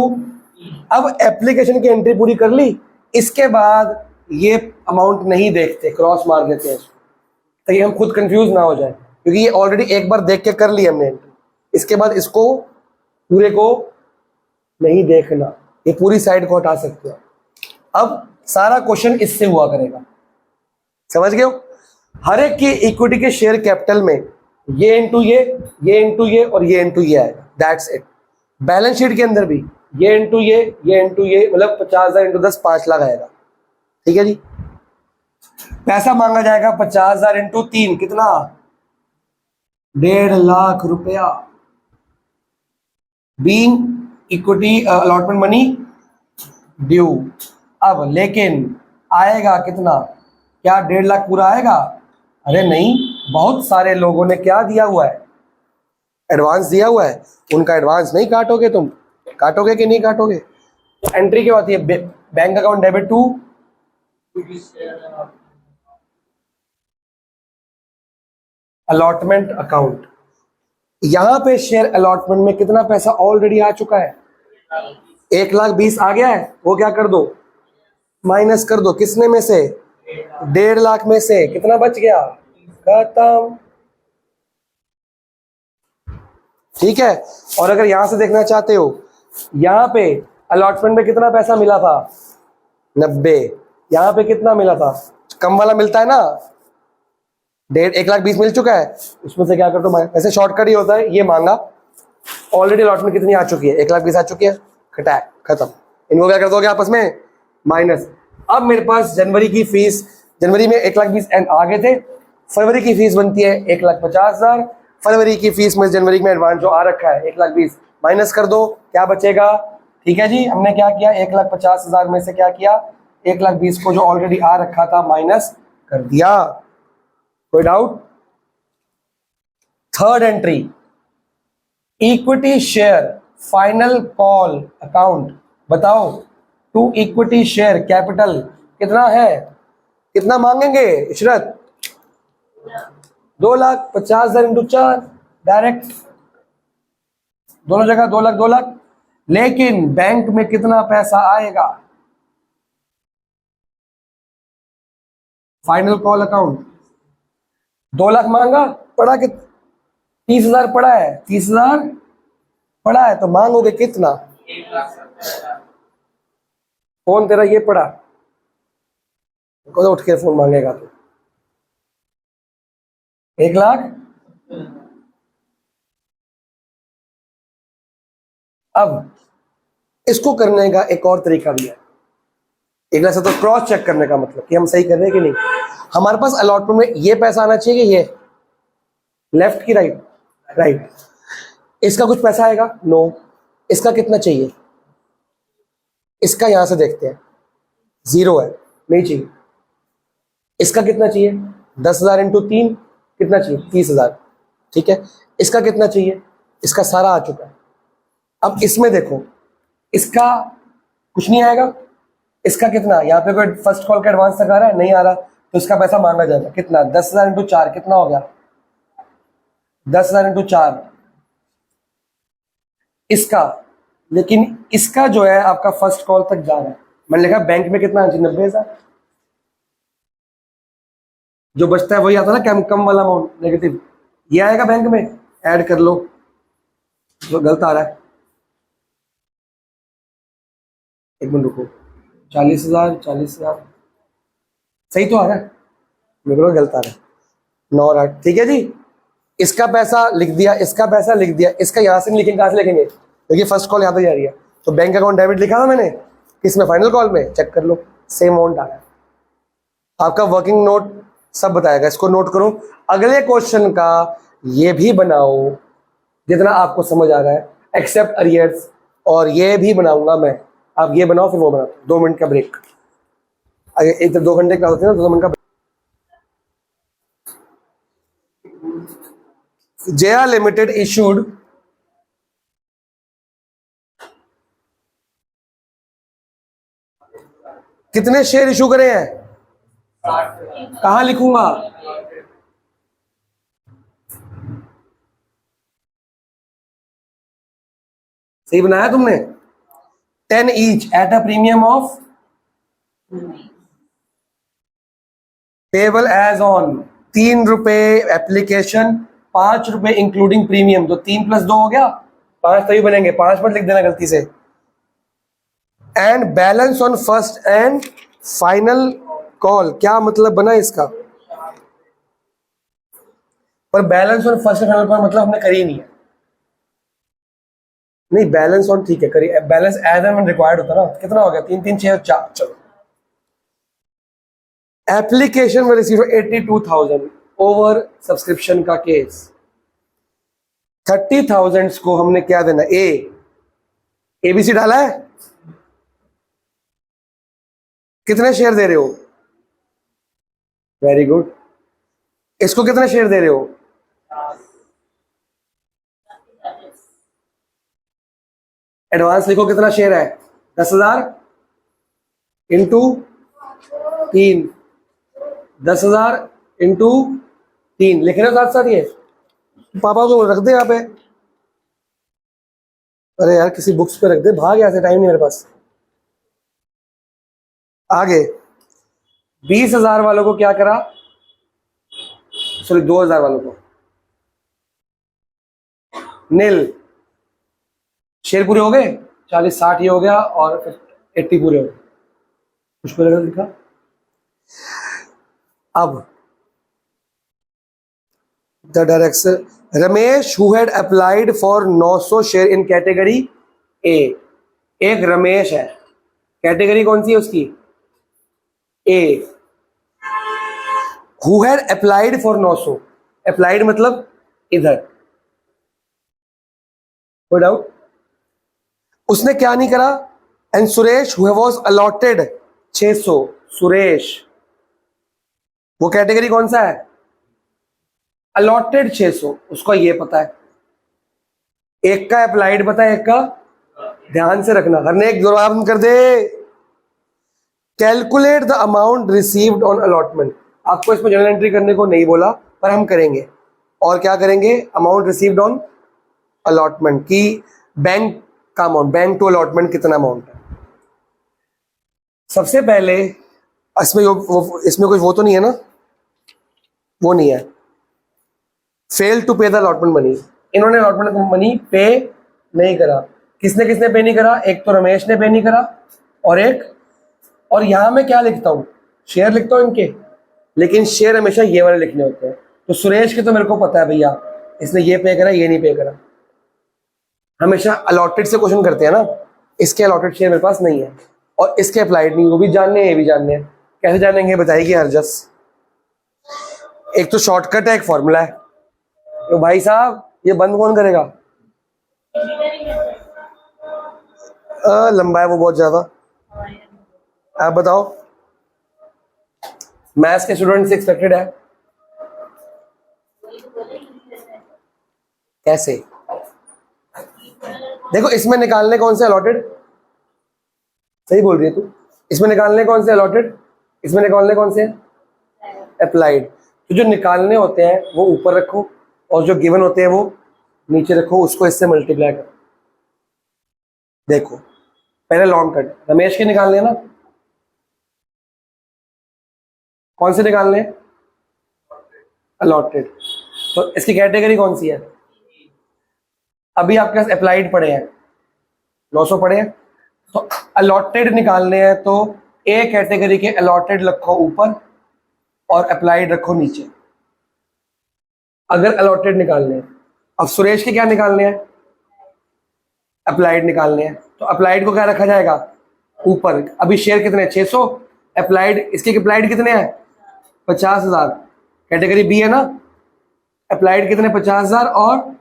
अब एप्लीकेशन की एंट्री पूरी कर ली, इसके बाद ये अमाउंट नहीं देखते, क्रॉस मार देते हैं ताकि हम खुद कंफ्यूज ना हो जाए, क्योंकि ये ऑलरेडी एक बार देख के कर ली हमने एंट्री। इसके बाद इसको पूरे को नहीं देखना, ये पूरी साइड को हटा सकते हो। अब सारा क्वेश्चन इससे हुआ करेगा, समझ गए हो? हर एक की इक्विटी के शेयर कैपिटल में ये इंटू ये इंटू ये और ये इंटू ये आएगा, दैट्स इट। बैलेंस शीट के अंदर भी ये इंटू ये इंटू ये, मतलब 50,000 इंटू 10 5 लाख आएगा, ठीक है जी। पैसा मांगा जाएगा 50,000 इंटू 3, कितना? 1.5 लाख रुपया। Being equity allotment money due. अब लेकिन आएगा कितना? क्या 1.5 लाख पूरा आएगा? अरे नहीं, बहुत सारे लोगों ने क्या दिया हुआ है, एडवांस दिया हुआ है। उनका एडवांस नहीं काटोगे तुम? काटोगे कि नहीं काटोगे? एंट्री क्या होती है? Bank account debit to allotment account. यहां पे शेयर अलॉटमेंट में कितना पैसा ऑलरेडी आ चुका है? 1,20,000 आ गया है, वो क्या कर दो? माइनस कर दो। किसने में से? 1.5 लाख में से। कितना बच गया? खत्म, ठीक है। और अगर यहां से देखना चाहते हो, यहां पे अलॉटमेंट में कितना पैसा मिला था? 90। यहां पे कितना मिला था? कम वाला मिलता है ना, 1,20,000 मिल चुका है, उसमें से क्या कर दो? ऐसे शॉर्टकट ही होता है। ये मांगा, ऑलरेडी अलॉटमेंट कितनी आ चुकी है? 1,20,000 आ चुकी है, खटाक खत्म। इनको क्या कर दोगे आपस में? माइनस। अब मेरे पास जनवरी की फीस, जनवरी में 1,20,000 आ गए थे, फरवरी की फीस बनती है 1,50,000। फरवरी की फीस में जनवरी में एडवांस जो आ रखा है 1,20,000 माइनस कर दो, क्या बचेगा? ठीक है जी, हमने क्या किया, 1,50,000 में से क्या किया, 1,20,000 को जो ऑलरेडी आ रखा था माइनस कर दिया। कोई doubt? Third entry, equity share final call account, बताओ टू इक्विटी शेयर कैपिटल कितना है, कितना मांगेंगे इशरत? 2,50,000 इंटू 4, डायरेक्ट दोनों जगह 2 लाख 2 लाख। लेकिन बैंक में कितना पैसा आएगा? फाइनल कॉल अकाउंट 2 लाख मांगा, पड़ा कि 30,000 पड़ा है, 30,000 पड़ा है, तो मांगोगे कितना? फोन तेरा ये पड़ा, उठ के फोन मांगेगा तो 1 लाख। अब इसको करने का एक और तरीका भी है, एक लाख से तो क्रॉस चेक करने का मतलब कि हम सही कर रहे हैं कि नहीं। हमारे पास अलॉटमेंट में ये पैसा आना चाहिए कि ये, लेफ्ट की राइट? राइट। इसका कुछ पैसा आएगा? नो। इसका कितना चाहिए? इसका यहां से देखते हैं, 0 है, नहीं चाहिए। इसका कितना चाहिए? 10,000 इंटू 3 कितना चाहिए? 30,000। ठीक है, इसका कितना चाहिए? इसका सारा आ चुका है। अब इसमें देखो, इसका कुछ नहीं आएगा। इसका कितना, यहाँ पे कोई फर्स्ट कॉल का एडवांस तक आ रहा है? नहीं आ रहा, तो इसका पैसा मांगा जाएगा कितना? 10,000 इंटू 4 कितना हो गया? 10,000 इंटू 4 इसका। लेकिन इसका जो है आपका फर्स्ट कॉल तक जा रहा है, मैंने लिखा बैंक में कितना? 90,000। जो बचता है वही आता है ना, कम वाला अमाउंट नेगेटिव, ये आएगा बैंक में, ऐड कर लो। जो गलत आ रहा है, एक मिनट रुको, 40,000 40,000 सही तो आ रहा है, मेरे को गलत आ रहा है, 9 और 8। ठीक है जी, इसका पैसा लिख दिया, इसका पैसा लिख दिया, इसका यहां से नहीं लिखेंगे, कहां से लिखेंगे? देखिए फर्स्ट कॉल यहाँ तक जा रही है, तो बैंक अकाउंट डेबिट लिखा था मैंने, किसमें? फाइनल कॉल में। चेक कर लो, सेम अमाउंट आ रहा है। आपका वर्किंग नोट सब बताएगा, इसको नोट करो। अगले क्वेश्चन का ये भी बनाओ जितना आपको समझ आ रहा है, एक्सेप्ट अरियर्स, और ये भी बनाऊंगा मैं। आप ये बनाओ फिर वो बनाओ। 2 मिनट का ब्रेक, इधर 2 घंटे क्लास होती है ना, 2 मिनट का। जया लिमिटेड इशूड कितने शेयर इशू करे हैं? कहां लिखूंगा? सही बनाया तुमने? 10 each at a premium of payable as on 3 रुपए एप्लीकेशन, 5 रुपए इंक्लूडिंग प्रीमियम, तो 3 + 2 हो गया 5, तभी बनेंगे। 5 मत लिख देना गलती से। And balance on first and final call, क्या मतलब बना इसका? पर balance on first and final call मतलब हमने करी नहीं है। नहीं, बैलेंस ऑन ठीक है करी, बैलेंस एज एंड रिक्वायर्ड होता ना। कितना हो गया? 3 3 6 और 4। चलो, एप्लीकेशन में रिसीव 82,000 ओवर सब्सक्रिप्शन का केस, 30,000 को हमने क्या देना? एबीसी डाला है। कितने शेयर दे रहे हो? Very good. इसको कितने शेयर दे रहे हो? एडवांस लिखो, कितना शेयर है? 10,000 इंटू 3, 10,000 इंटू 3 लिख रहे हो साथ साथ? ये पापा को रख दे यहाँ पे। अरे यार किसी बुक्स पे रख दे, भाग, ऐसे टाइम नहीं मेरे पास। आगे 20,000 वालों को क्या करा? सॉरी 2,000 वालों को नील शेयर पूरे हो गए, 40 60 ही हो गया, और 80 पूरे हो गए। कुछ पे लिखा। अब the director Ramesh who had applied for 900 share in category A. एक रमेश है, कैटेगरी कौन सी है उसकी? A. Who had applied for 900, applied मतलब इधर। कोई डाउट? उसने क्या नहीं करा, and Suresh who was allotted 600, Suresh वो कैटेगरी कौन सा है, अलॉटेड 600, उसको ये पता है, एक का अप्लाइड पता है, एक का, ध्यान से रखना, हर ने एक जवाब कर दे। Calculate the amount received on allotment, आपको इसमें जर्नल एंट्री करने को नहीं बोला पर हम करेंगे, और क्या करेंगे, अमाउंट रिसीव्ड ऑन अलॉटमेंट की बैंक का अमाउंट, बैंक टू अलॉटमेंट कितना अमाउंट है। सबसे पहले इसमें कोई वो तो नहीं है ना, वो नहीं है, फेल टू पे द अलॉटमेंट मनी, इन्होंने अलॉटमेंट मनी पे नहीं करा। किसने किसने पे नहीं करा, एक तो रमेश ने पे नहीं करा, और एक, और यहां मैं क्या लिखता हूं, शेयर लिखता हूं इनके, लेकिन शेयर हमेशा ये वाले लिखने होते हैं। तो सुरेश के तो मेरे को पता है भैया, इसने ये पे करा, ये नहीं पे करा, हमेशा अलॉटेड से क्वेश्चन करते हैं ना, इसके अलॉटेड शेयर मेरे पास नहीं है, और इसके अप्लाइड नहीं, वो भी जानने हैं, ये भी जानने हैं, कैसे जानेंगे बताइए हरजस। एक तो शॉर्टकट है, एक फॉर्मूला है, तो भाई साहब ये बंद कौन करेगा, लंबा है वो बहुत ज्यादा, आप बताओ, मैथ्स के स्टूडेंट से एक्सपेक्टेड है, कैसे, देखो इसमें निकालने कौन से अलॉटेड, सही बोल रही है तू, इसमें निकालने कौन से अलॉटेड, इसमें निकालने कौन से अप्लाइड, तो जो निकालने होते हैं वो ऊपर रखो, और जो गिवन होते हैं वो नीचे रखो, उसको इससे मल्टीप्लाई करो। देखो पहले लॉन्ग कट, रमेश के निकालने हैं ना, कौन से निकालने हैं, अलॉटेड, तो इसकी कैटेगरी कौन सी है, अभी आपके पास अप्लाइड पड़े हैं 900 पड़े हैं, तो अलॉटेड निकालने हैं, तो ए कैटेगरी के अलॉटेड रखो ऊपर और अप्लाइड रखो नीचे, अगर अलॉटेड निकालने हैं। अब सुरेश के क्या निकालने हैं, अप्लाइड निकालने हैं, तो अप्लाइड को क्या रखा जाएगा ऊपर, अभी शेयर कितने 600, अप्लाइड, इसके अप्लाइड कितने हैं 50,000, कैटेगरी बी है ना, अप्लाइड कितने 50,000, और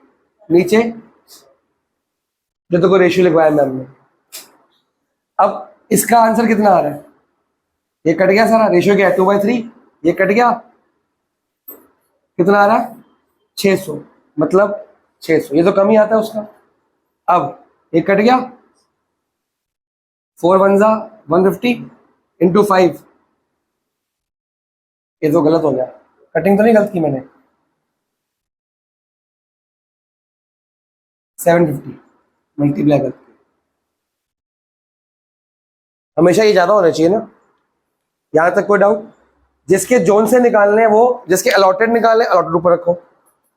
नीचे जो तो को रेशियो लिखवाया मैम ने। अब इसका आंसर कितना आ रहा है, ये कट गया सारा, रेशियो क्या है 2/3, ये कट गया, कितना आ रहा है 600, मतलब 600, ये तो कम ही आता है उसका। अब ये कट गया, 4 1 जा 150 इंटू 5, ये तो गलत हो गया, कटिंग तो नहीं गलत की मैंने, 750 मल्टीप्लाई करके, हमेशा ये ज्यादा होना चाहिए ना, यहां तक कोई डाउट, जिसके जोन से निकालने हैं वो, जिसके अलॉटेड निकालने अलॉटेड ऊपर रखो,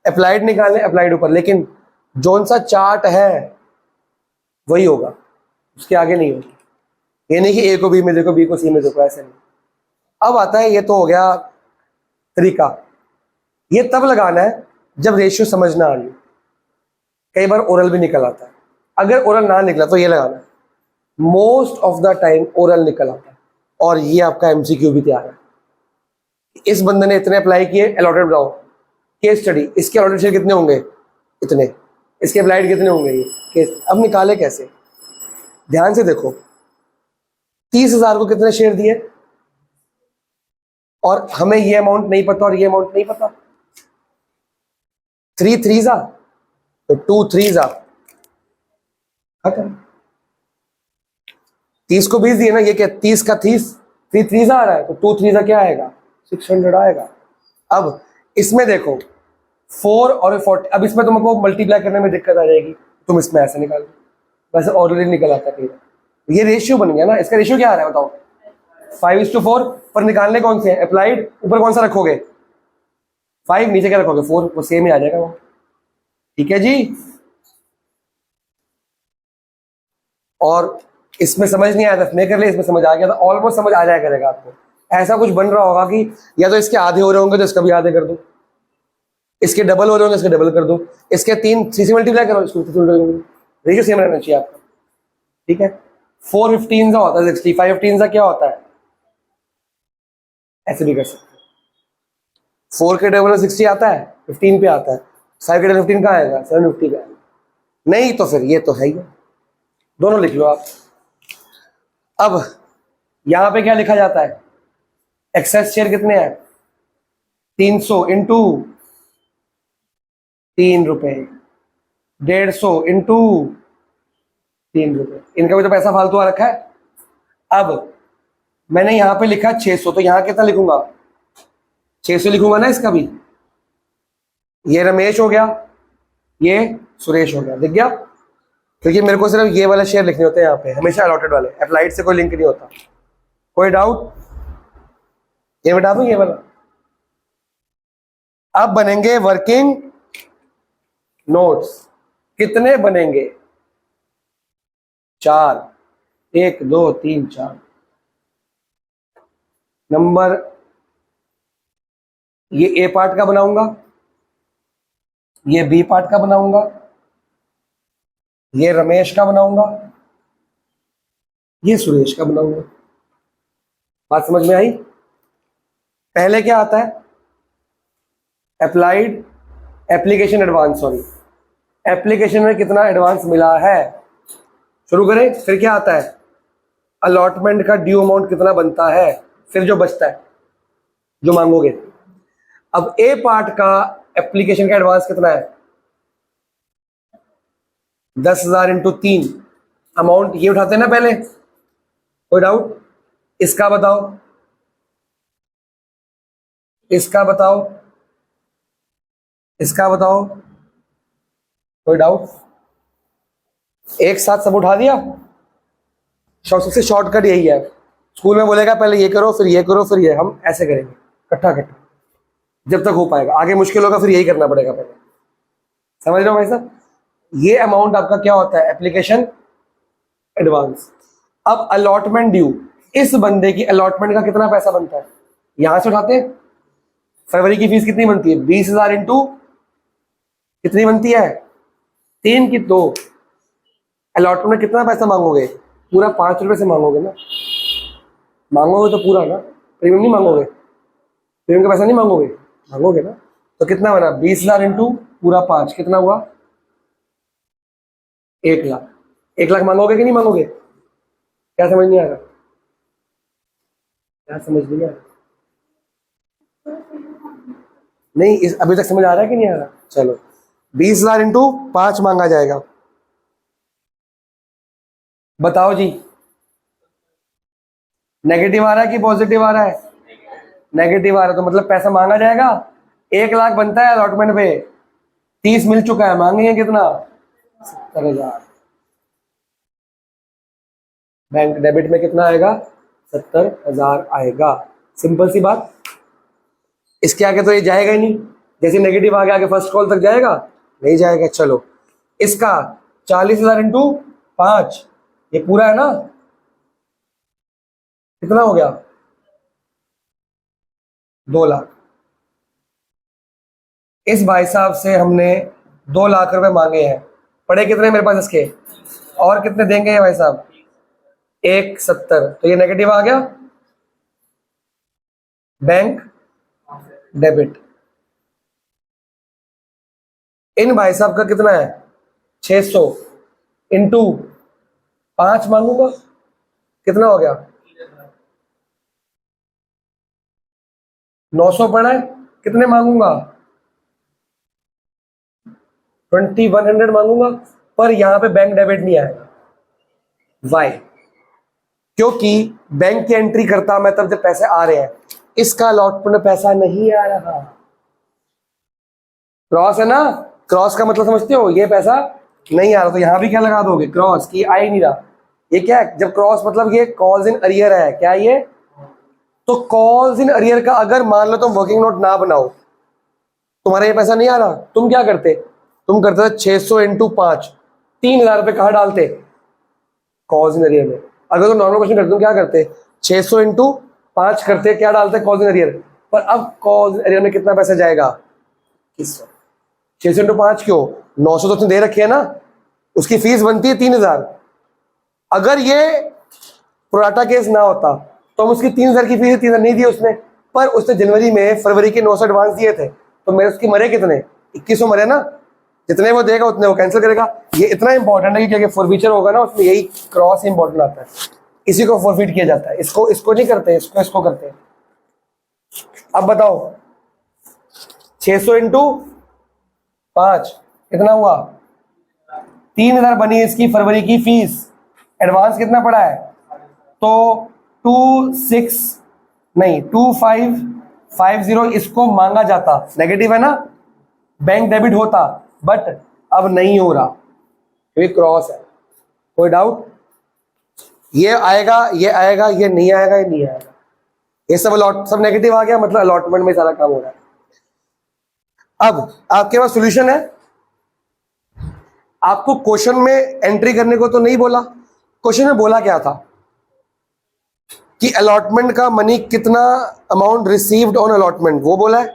अप्लाइड निकालने अप्लाइड ऊपर, लेकिन जोन सा चार्ट है वही होगा, उसके आगे नहीं होगा, ये नहीं कि ए को बी में देखो, बी को सी में देखो, ऐसे नहीं। अब आता है, ये तो हो गया तरीका, ये तब लगाना है जब रेशियो समझ ना आ रही, कई बार ओरल भी निकल आता है, अगर ओरल ना निकला तो ये लगाना है, most of the time oral निकल आता है, और ये आपका एमसीक्यू भी तैयार है। इस बंदे ने इतने अप्लाई किए, अलॉटेड बताओ, केस स्टडी, इसके अलॉटेड शेयर कितने होंगे, इतने, इसके अप्लाइड कितने होंगे, ये केस, अब निकाले कैसे, ध्यान से देखो, 30,000 को कितने शेयर दिए, और हमें ये अमाउंट नहीं पता और ये अमाउंट नहीं पता, 3 3 जा तो 2 3 जा, 30 को 20 दिए ना, ये क्या 30 का 30, 3 3 आ रहा है, तो 2 3 जा क्या आएगा 600 आएगा। अब इसमें देखो 4 और 40, अब इसमें तुमको मल्टीप्लाई करने में दिक्कत आ जाएगी, तुम इसमें ऐसे निकाल दो, वैसे ऑलरेडी निकल आता है, ये रेशियो बन गया ना, इसका रेशियो क्या आ रहा है बताओ 5:4, पर निकालने कौन से हैं, अप्लाइड, ऊपर कौन सा रखोगे 5, नीचे क्या रखोगे 4, वो सेम ही आ जाएगा वो, ठीक है जी। और इसमें समझ नहीं आया था, मैं कर लिया, इसमें समझ आ गया था, ऑलमोस्ट समझ आ जाया करेगा आपको, ऐसा कुछ बन रहा होगा कि या तो इसके आधे हो रहे होंगे तो इसका भी आधे कर दो, इसके डबल हो रहे होंगे इसके डबल कर दो, इसके 3 से मल्टीप्लाई करो, इसको रेशियो सेम रहना चाहिए आपका, ठीक है। 4 15 का होता है 60, 5 15 का क्या होता है, ऐसे भी कर सकते, 4 के डबल 60 आता है, 15 पे आता है, 5 के डबल 15 कहाँ आएगा 750 का आएगा, नहीं तो फिर ये तो है ही, दोनों लिख लो आप। अब यहां पे क्या लिखा जाता है, एक्सेस शेयर कितने हैं, 300 इंटू 3 रुपए, 150 इंटू 3 रुपए, इनका भी तो पैसा फालतू आ रखा है। अब मैंने यहां पे लिखा 600, तो यहां कितना लिखूंगा, 600 लिखूंगा ना इसका भी। ये रमेश हो गया, ये सुरेश हो गया, दिख गया। क्योंकि मेरे को सिर्फ ये वाले शेयर लिखने होते हैं यहाँ पे, हमेशा अलॉटेड वाले, अप्लाइड से कोई लिंक नहीं होता। कोई डाउट, ये बता दूं ये वाला। अब बनेंगे वर्किंग नोट्स, कितने बनेंगे, 4, 1 2 3 4 नंबर। ये ए पार्ट का बनाऊंगा, ये बी पार्ट का बनाऊंगा, ये रमेश का बनाऊंगा, ये सुरेश का बनाऊंगा। बात समझ में आई। पहले क्या आता है, applied application advance, sorry application में कितना एडवांस मिला है, शुरू करें। फिर क्या आता है, अलॉटमेंट का ड्यू अमाउंट कितना बनता है, फिर जो बचता है जो मांगोगे। अब ए पार्ट का एप्लीकेशन का एडवांस कितना है, 10,000 इंटू 3, अमाउंट ये उठाते हैं ना पहले। कोई डाउट, इसका बताओ, इसका बताओ, इसका बताओ, कोई डाउट। एक साथ सब उठा दिया, सबसे शॉर्टकट यही है। स्कूल में बोलेगा पहले ये करो फिर ये करो फिर ये, हम ऐसे करेंगे इकट्ठा इकट्ठा जब तक हो पाएगा। आगे मुश्किल होगा फिर यही करना पड़ेगा पहले, समझ रहे हो भाई साहब। ये अमाउंट आपका क्या होता है, एप्लीकेशन एडवांस। अब अलॉटमेंट ड्यू, इस बंदे की अलॉटमेंट का कितना पैसा बनता है, यहां से उठाते हैं। फरवरी की फीस कितनी बनती है, 20,000 इंटू कितनी बनती है, 3 की 2। अलॉटमेंट में कितना पैसा मांगोगे, पूरा 5 रुपए से मांगोगे ना, मांगोगे तो पूरा ना, प्रीमियम नहीं मांगोगे, प्रीमियम का पैसा नहीं मांगोगे, मांगोगे ना। तो कितना बना, 20,000 इंटू पूरा 5, कितना हुआ, 1 लाख। 1 लाख मांगोगे कि नहीं मांगोगे, क्या समझ नहीं आ रहा, क्या समझ नहीं आ रहा, नहीं इस अभी तक समझ आ रहा है कि नहीं आ रहा। चलो 20,000 इंटू 5 मांगा जाएगा, बताओ जी। नेगेटिव आ रहा है कि पॉजिटिव आ रहा है, नेगेटिव आ रहा है, तो मतलब पैसा मांगा जाएगा। 1 लाख बनता है अलॉटमेंट पे, 30 मिल चुका है, मांगेंगे कितना, 70,000। बैंक डेबिट में कितना आएगा, 70,000 आएगा। सिंपल सी बात, इसके आगे तो ये जाएगा ही नहीं। जैसे नेगेटिव आगे आगे फर्स्ट कॉल तक जाएगा, नहीं जाएगा। चलो इसका 40,000 इंटू 5, ये पूरा है ना, कितना हो गया, 2 लाख। इस भाई साहब से हमने 2 लाख रुपए मांगे हैं, पड़े कितने मेरे पास इसके, और कितने देंगे ये भाई साहब, 170, तो ये नेगेटिव आ गया, बैंक डेबिट। इन भाई साहब का कितना है, 600 इंटू 5 मांगूंगा, कितना हो गया, 900 पड़ा है, कितने मांगूंगा, 2100 मांगूंगा। पर यहां पे बैंक डेबिट नहीं आएगा, वाई, क्योंकि बैंक की एंट्री करता मैं तब जब पैसे आ रहे हैं, इसका अलॉटमेंट में पैसा नहीं आ रहा। क्रॉस है ना, क्रॉस का मतलब समझते हो, ये पैसा नहीं आ रहा, तो यहां भी क्या लगा दोगे, क्रॉस की, आ ही नहीं रहा। ये क्या है, जब क्रॉस मतलब ये कॉल्स इन अरियर है, क्या ये, तो कॉल्स इन अरियर का अगर मान लो तुम वर्किंग नोट ना बनाओ, तुम्हारा ये पैसा नहीं आ रहा, तुम क्या करते, तुम करते थे 600 इंटू 5, 3,000 रुपए कहाँ डालते, कॉल्स इन अरियर में। अगर तुम नॉर्मल क्वेश्चन करते तुम क्या करते, 600 इंटू 5 करते, क्या डालते, कॉल्स इन अरियर। पर अब कॉल्स इन अरियर में कितना पैसा जाएगा, 600 इंटू 5 क्यों, 900 तो उसने दे रखी है ना, उसकी फीस बनती है 3,000। अगर ये प्रोराटा केस ना होता तो हम उसकी 3,000 की फीस 3,000 नहीं दी उसने, पर उसने जनवरी में फरवरी के 900 एडवांस दिए थे, तो मेरे उसकी मरे कितने, 2100 मरे ना। जितने वो देगा उतने वो कैंसिल करेगा। ये इतना इंपॉर्टेंट है क्योंकि फॉरफीचर होगा ना उसमें यही क्रॉस इंपॉर्टेंट आता है, इसी को फॉरफीट किया जाता है, इसको नहीं करते, इसको करते हैं। अब बताओ 600 इंटू 5 कितना हुआ, 3000 बनी इसकी फरवरी की फीस। एडवांस कितना पड़ा है, तो 2550 इसको मांगा जाता, नेगेटिव है ना, बैंक डेबिट होता, बट अब नहीं हो रहा क्योंकि क्रॉस है। कोई डाउट, ये आएगा, ये आएगा, ये नहीं आएगा, ये नहीं आएगा, ये सब नेगेटिव आ गया, मतलब अलॉटमेंट में सारा काम हो रहा है। अब आपके पास सॉल्यूशन है। आपको क्वेश्चन में एंट्री करने को तो नहीं बोला, क्वेश्चन में बोला क्या था कि अलॉटमेंट का मनी कितना अमाउंट रिसीव्ड ऑन अलॉटमेंट, वो बोला है।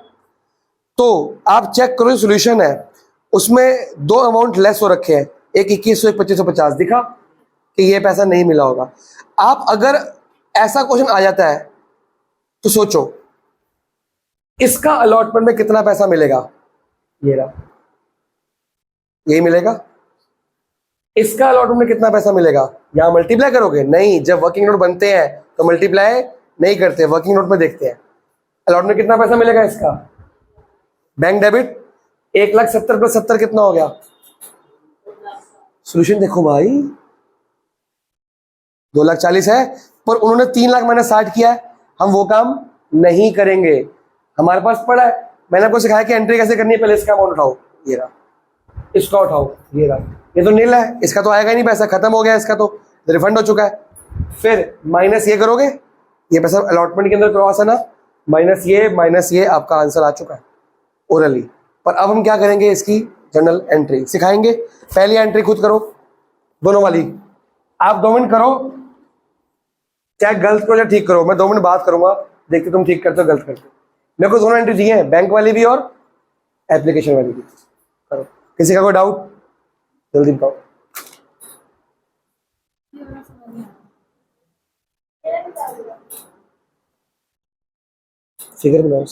तो आप चेक करो सॉल्यूशन है, उसमें दो अमाउंट लेस हो रखे हैं, एक 2100 एक 2550, दिखा कि ये पैसा नहीं मिला होगा। आप अगर ऐसा क्वेश्चन आ जाता है तो सोचो इसका अलॉटमेंट में कितना पैसा मिलेगा, ये रहा, यही मिलेगा। इसका अलॉटमेंट में कितना पैसा मिलेगा, यहां मल्टीप्लाई करोगे, नहीं, जब वर्किंग नोट बनते हैं तो मल्टीप्लाई नहीं करते, वर्किंग नोट में देखते हैं। अलॉटमेंट कितना पैसा मिलेगा इसका, बैंक डेबिट 1,70,000 प्लस 70 कितना हो गया। सॉल्यूशन देखो भाई, 2,40,000 है, पर उन्होंने 3,00,000 मैंने 60 किया है, हम वो काम नहीं करेंगे, हमारे पास पड़ा है। मैंने आपको सिखाया कि एंट्री कैसे करनी है, पहले इसका अमाउंट उठाओ, ये रहा, इसका उठाओ, ये रहा, ये तो नील है, इसका तो आएगा ही नहीं पैसा, खत्म हो गया, इसका तो रिफंड हो चुका है। फिर माइनस ये करोगे, ये पैसा अलॉटमेंट के अंदर क्रॉस है ना, माइनस ये आपका आंसर आ चुका है ओरली। पर अब हम क्या करेंगे, इसकी जर्नल एंट्री सिखाएंगे। पहली एंट्री खुद करो, दोनों वाली, आप 2 मिनट करो, चाहे गलत करो या ठीक करो, मैं 2 मिनट बात करूंगा, देखते तुम ठीक करते हो गलत करते हो। मेरे को दोनों एंट्री चाहिए, बैंक वाली भी और एप्लीकेशन वाली भी, करो। किसी का कोई डाउट, जल्दी बताओ। फिगर बनाओ,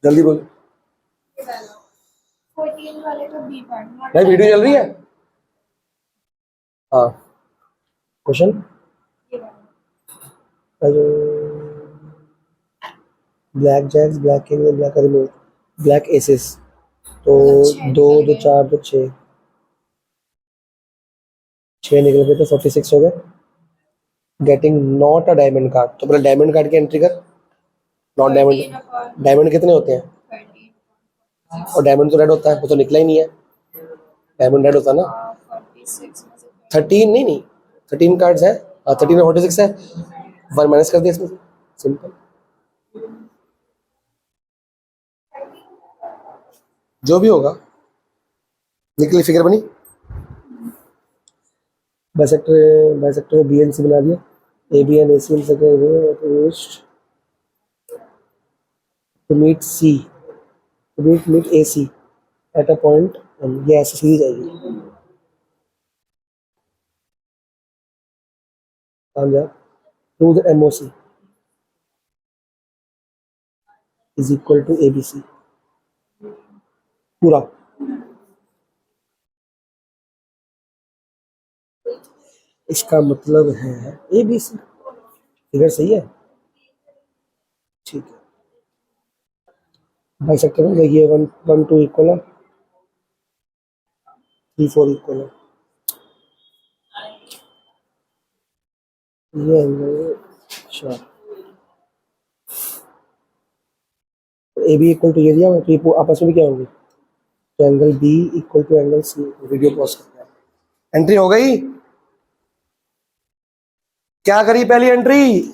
जल्दी बोलो 14 वाले का बी पार्ट। भाई, वीडियो चल रही है। हाँ, question black jacks, black king, black remove, black aces, तो 2 2 4 2 6 निकल गए, तो 46 हो गए। Getting not a diamond card, तो पहले डायमंड कार्ड की एंट्री कर। नॉट डायमंड, डायमंड कितने होते हैं, और डायमंड तो रेड होता है, वो तो निकला ही नहीं है, डायमंड रेड होता है ना। 13 नहीं 13 कार्ड्स है, 13 और 46 है, 1 माइनस कर दिया इसमें, सिंपल। जो भी होगा, निकली फिगर बनी, बाइसेक्टर बीएनसी बना दिया, AB and AC in second to meet C, to meet AC at a point, ये ऐसे सीधी जाएगी, to the MOC is equal to ABC, पूरा। इसका मतलब है ABC, फिगर सही है, ठीक है। बाइसेक्टर में देखिए 1 1 2 इक्वल है, 3 4 इक्वल है, ये एंगल, अच्छा AB इक्वल टू ये दिया, तो ये आपस में भी क्या होंगे, तो angle B equal to angle C। Video pause करते हैं, एंट्री हो गई, क्या करी पहली एंट्री,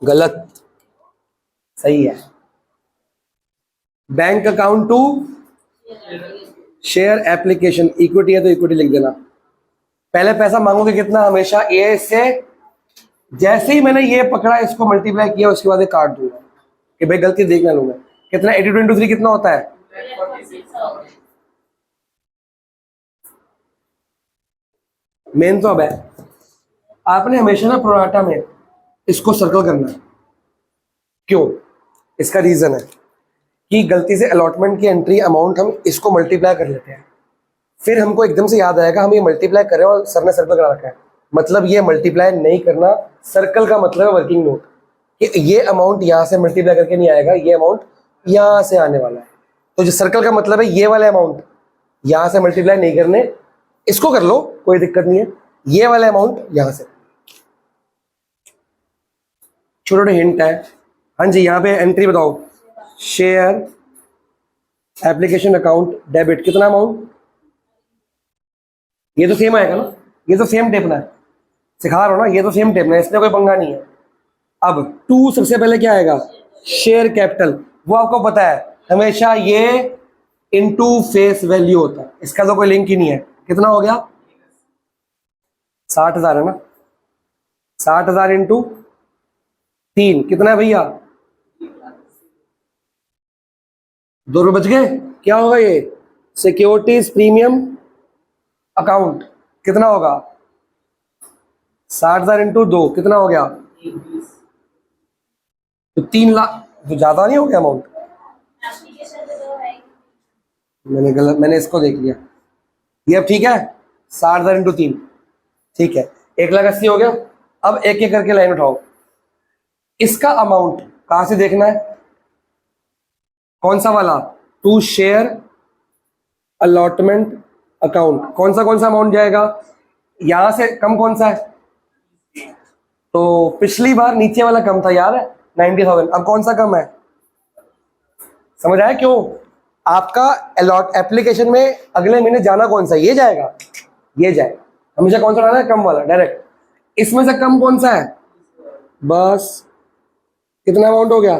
गलत, सही है, bank account to share application, equity है तो इक्विटी लिख देना। पहले पैसा मांगोगे कितना, हमेशा ए से, जैसे ही मैंने ये पकड़ा, इसको मल्टीप्लाई किया, उसके बाद काट दूंगा कि भाई गलती देखना लूंगा। कितना 82 × 3 कितना होता है, मेन तो अब है। आपने हमेशा ना प्रोराटा में इसको सर्कल करना है। क्यों? इसका रीजन है कि गलती से अलॉटमेंट की एंट्री अमाउंट हम इसको मल्टीप्लाई कर लेते हैं, फिर हमको एकदम से याद आएगा हम ये मल्टीप्लाई कर रहे हैं और सर ने सर्कल करा रखा है। मतलब ये मल्टीप्लाई नहीं करना, सर्कल का मतलब है वर्किंग नोट कि ये अमाउंट यहाँ से मल्टीप्लाई करके नहीं आएगा, ये अमाउंट यहाँ से आने वाला है। तो जो सर्कल का मतलब है ये वाले अमाउंट यहाँ से मल्टीप्लाई नहीं करने, इसको कर लो कोई दिक्कत नहीं है, ये वाले अमाउंट यहाँ से। छोटे छोटे हिंट है। हाँ जी, यहाँ पे एंट्री बताओ, शेयर एप्लीकेशन अकाउंट डेबिट, कितना अमाउंट? ये तो सेम आएगा ना, ये तो सेम टेपना है, सिखा रहा हूं ना, ये तो सेम टेपना है, इसमें कोई पंगा नहीं है। अब टू सबसे पहले क्या आएगा? शेयर कैपिटल, वो आपको पता है हमेशा ये इनटू फेस वैल्यू होता है, इसका तो कोई लिंक ही नहीं है। कितना हो गया? 60,000 है ना, 60,000 इंटू 3 कितना है भैया? 2 रुपये बच गए। क्या होगा ये? सिक्योरिटीज प्रीमियम अकाउंट कितना होगा? 60,000 इंटू 2 कितना हो गया? तो 3 लाख, तो ज्यादा नहीं हो गया अमाउंट? मैंने इसको देख लिया, ये अब ठीक है। 60,000 इंटू 3 ठीक है, 1,80,000 हो गया। अब एक एक करके लाइन उठाओ, इसका अमाउंट कहां से देखना है? कौन सा वाला? टू शेयर अलॉटमेंट अकाउंट, कौन सा अमाउंट जाएगा? यहां से कम कौन सा है? तो पिछली बार नीचे वाला कम था यार, 90,000। अब कौन सा कम है? समझ आया क्यों? आपका अलॉट एप्लीकेशन में अगले महीने जाना कौन सा? ये जाएगा, ये जाएगा। हमेशा कौन सा लाना है? कम वाला डायरेक्ट। इसमें से कम कौन सा है? बस कितना अमाउंट हो गया?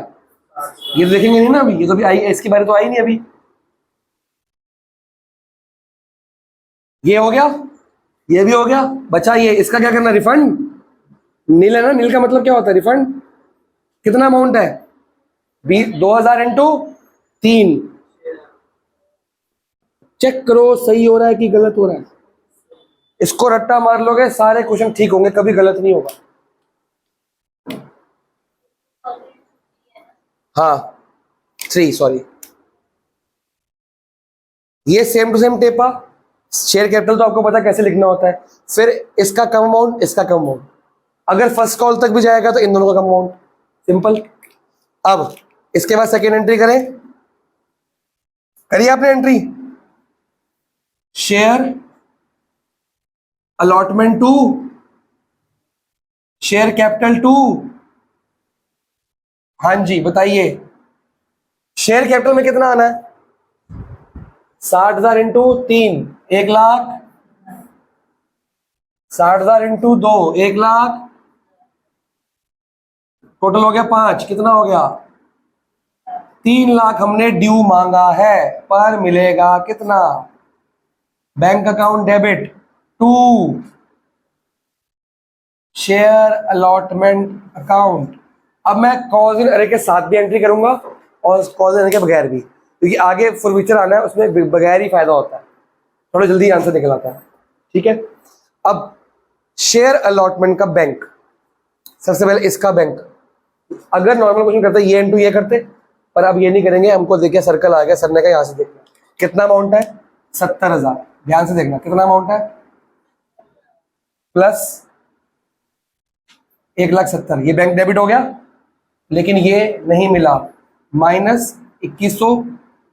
ये तो देखेंगे नहीं ना अभी, ये तो भी आई, इसके बारे तो आई नहीं अभी। ये हो गया, ये भी हो गया, बचा ये। इसका क्या करना? रिफंड। नील है ना, नील का मतलब क्या होता है? रिफंड। कितना अमाउंट है? 2,000 इंटू 3। चेक करो सही हो रहा है कि गलत हो रहा है। इसको रट्टा मार लोगे सारे क्वेश्चन ठीक होंगे, कभी गलत नहीं होगा। हाँ 3, सॉरी। ये सेम टू सेम टेपा। शेयर कैपिटल तो आपको पता कैसे लिखना होता है। फिर इसका कम अमाउंट, इसका कम अमाउंट। अगर फर्स्ट कॉल तक भी जाएगा तो इन दोनों का कम अमाउंट, सिंपल। अब इसके बाद सेकेंड एंट्री करें, करिए आपने entry. Share allotment to share capital to. हाँ जी बताइए, शेयर कैपिटल में कितना आना है? 60,000 इंटू 3 1,00,000, 60,000 इंटू 2 1,00,000, टोटल हो गया 5। कितना हो गया? 3 लाख हमने ड्यू मांगा है, पर मिलेगा कितना? Bank account debit to share allotment account. अब मैं कॉज इन अरे के साथ भी एंट्री करूंगा और कॉज इन अरे के बगैर भी, क्योंकि आगे फुल पिक्चर आना है, उसमें बगैर ही फायदा होता है, थोड़ा जल्दी आंसर निकल आता है। ठीक है, अब शेयर अलॉटमेंट का बैंक, सबसे पहले इसका बैंक। अगर नॉर्मल क्वेश्चन करते ये इंटू ये करते, पर अब ये नहीं करेंगे। हमको देखिए सर्कल आ गया, सर ने कहा यहाँ से देखना कितना अमाउंट है? 70,000। ध्यान से देखना कितना अमाउंट है, प्लस 1,70,000। ये बैंक डेबिट हो गया, लेकिन ये नहीं मिला, माइनस 2,100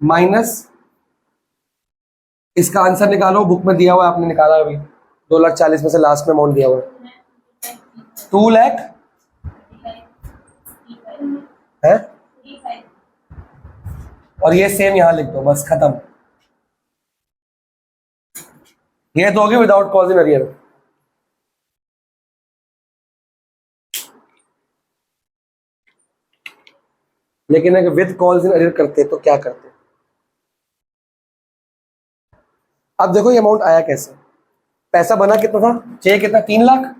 माइनस इसका आंसर निकालो, बुक में दिया हुआ है, आपने निकाला अभी 2,40,000 में से लास्ट में अमाउंट दिया हुआ है 2 लाख है, और ये सेम यहां लिख दो, बस खत्म। ये तो होगी विदाउट कॉज इन अरियर। लेकिन अगर विद कॉल्स इन अरियर करते तो क्या करते? अब देखो ये अमाउंट आया कैसे, पैसा बना कितना था? चाहिए कितना? 3 लाख।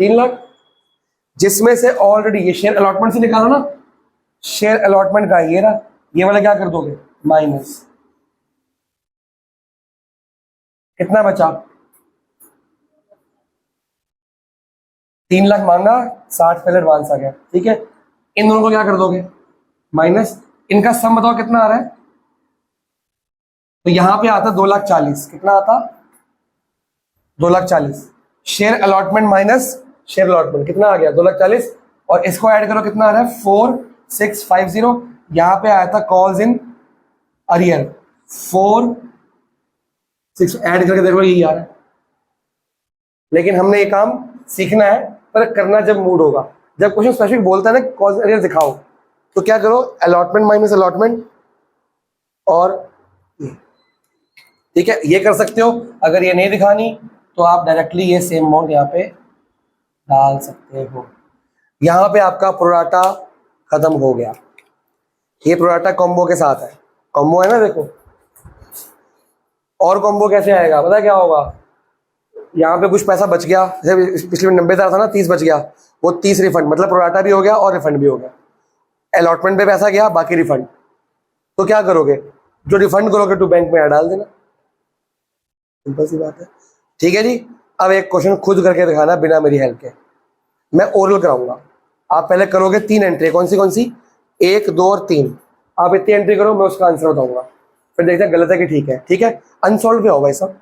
3 लाख जिसमें से ऑलरेडी ये शेयर अलॉटमेंट से निकालो ना, शेयर अलॉटमेंट का ये रहा, ये वाला क्या कर दोगे? माइनस। कितना बचा? 3 लाख मांगा, 60 पहले एडवांस आ गया, ठीक है। इन दोनों को क्या कर दोगे, माइनस, इनका सम बताओ कितना आ रहा है। तो यहां पे आता 2,40,000, कितना आता 2,40,000। Share allotment minus share allotment कितना आ गया 2,40,000, और इसको ऐड करो कितना आ रहा है 4,650। यहां पे आया था कॉल्स इन अरियर 4,6 ऐड करके देखो यही आ रहा है। लेकिन हमने ये काम सीखना है, पर करना जब मूड होगा। जब क्वेश्चन स्पेसिफिक बोलता है ना कॉल्स अरियर दिखाओ, तो क्या करो अलॉटमेंट माइनस अलॉटमेंट, और ठीक है ये कर सकते हो। अगर ये नहीं दिखानी तो आप डायरेक्टली ये सेम अमाउंट यहाँ पे डाल सकते हो। यहाँ पे आपका प्रोराटा खत्म हो गया। ये प्रोराटा कॉम्बो के साथ है, कॉम्बो है ना देखो। और कॉम्बो कैसे आएगा पता क्या होगा, यहाँ पे कुछ पैसा बच गया, जैसे पिछले 90,000 था ना, 30 बच गया, वो 30 रिफंड, मतलब प्रोराटा भी हो गया और रिफंड भी हो गया। अलॉटमेंट पे पैसा गया, बाकी रिफंड। तो क्या करोगे, जो रिफंड करोगे टू बैंक में डाल देना, सिंपल सी बात है। ठीक है जी। अब एक क्वेश्चन खुद करके दिखाना बिना मेरी हेल्प के, मैं ओरल कराऊंगा। आप पहले करोगे 3 एंट्री, कौन सी 1, 2 और 3। आप इतनी एंट्री करो, मैं उसका आंसर बताऊंगा, फिर देखते हैं गलत है कि ठीक है। ठीक है, अनसॉल्व भी होगा ये सब।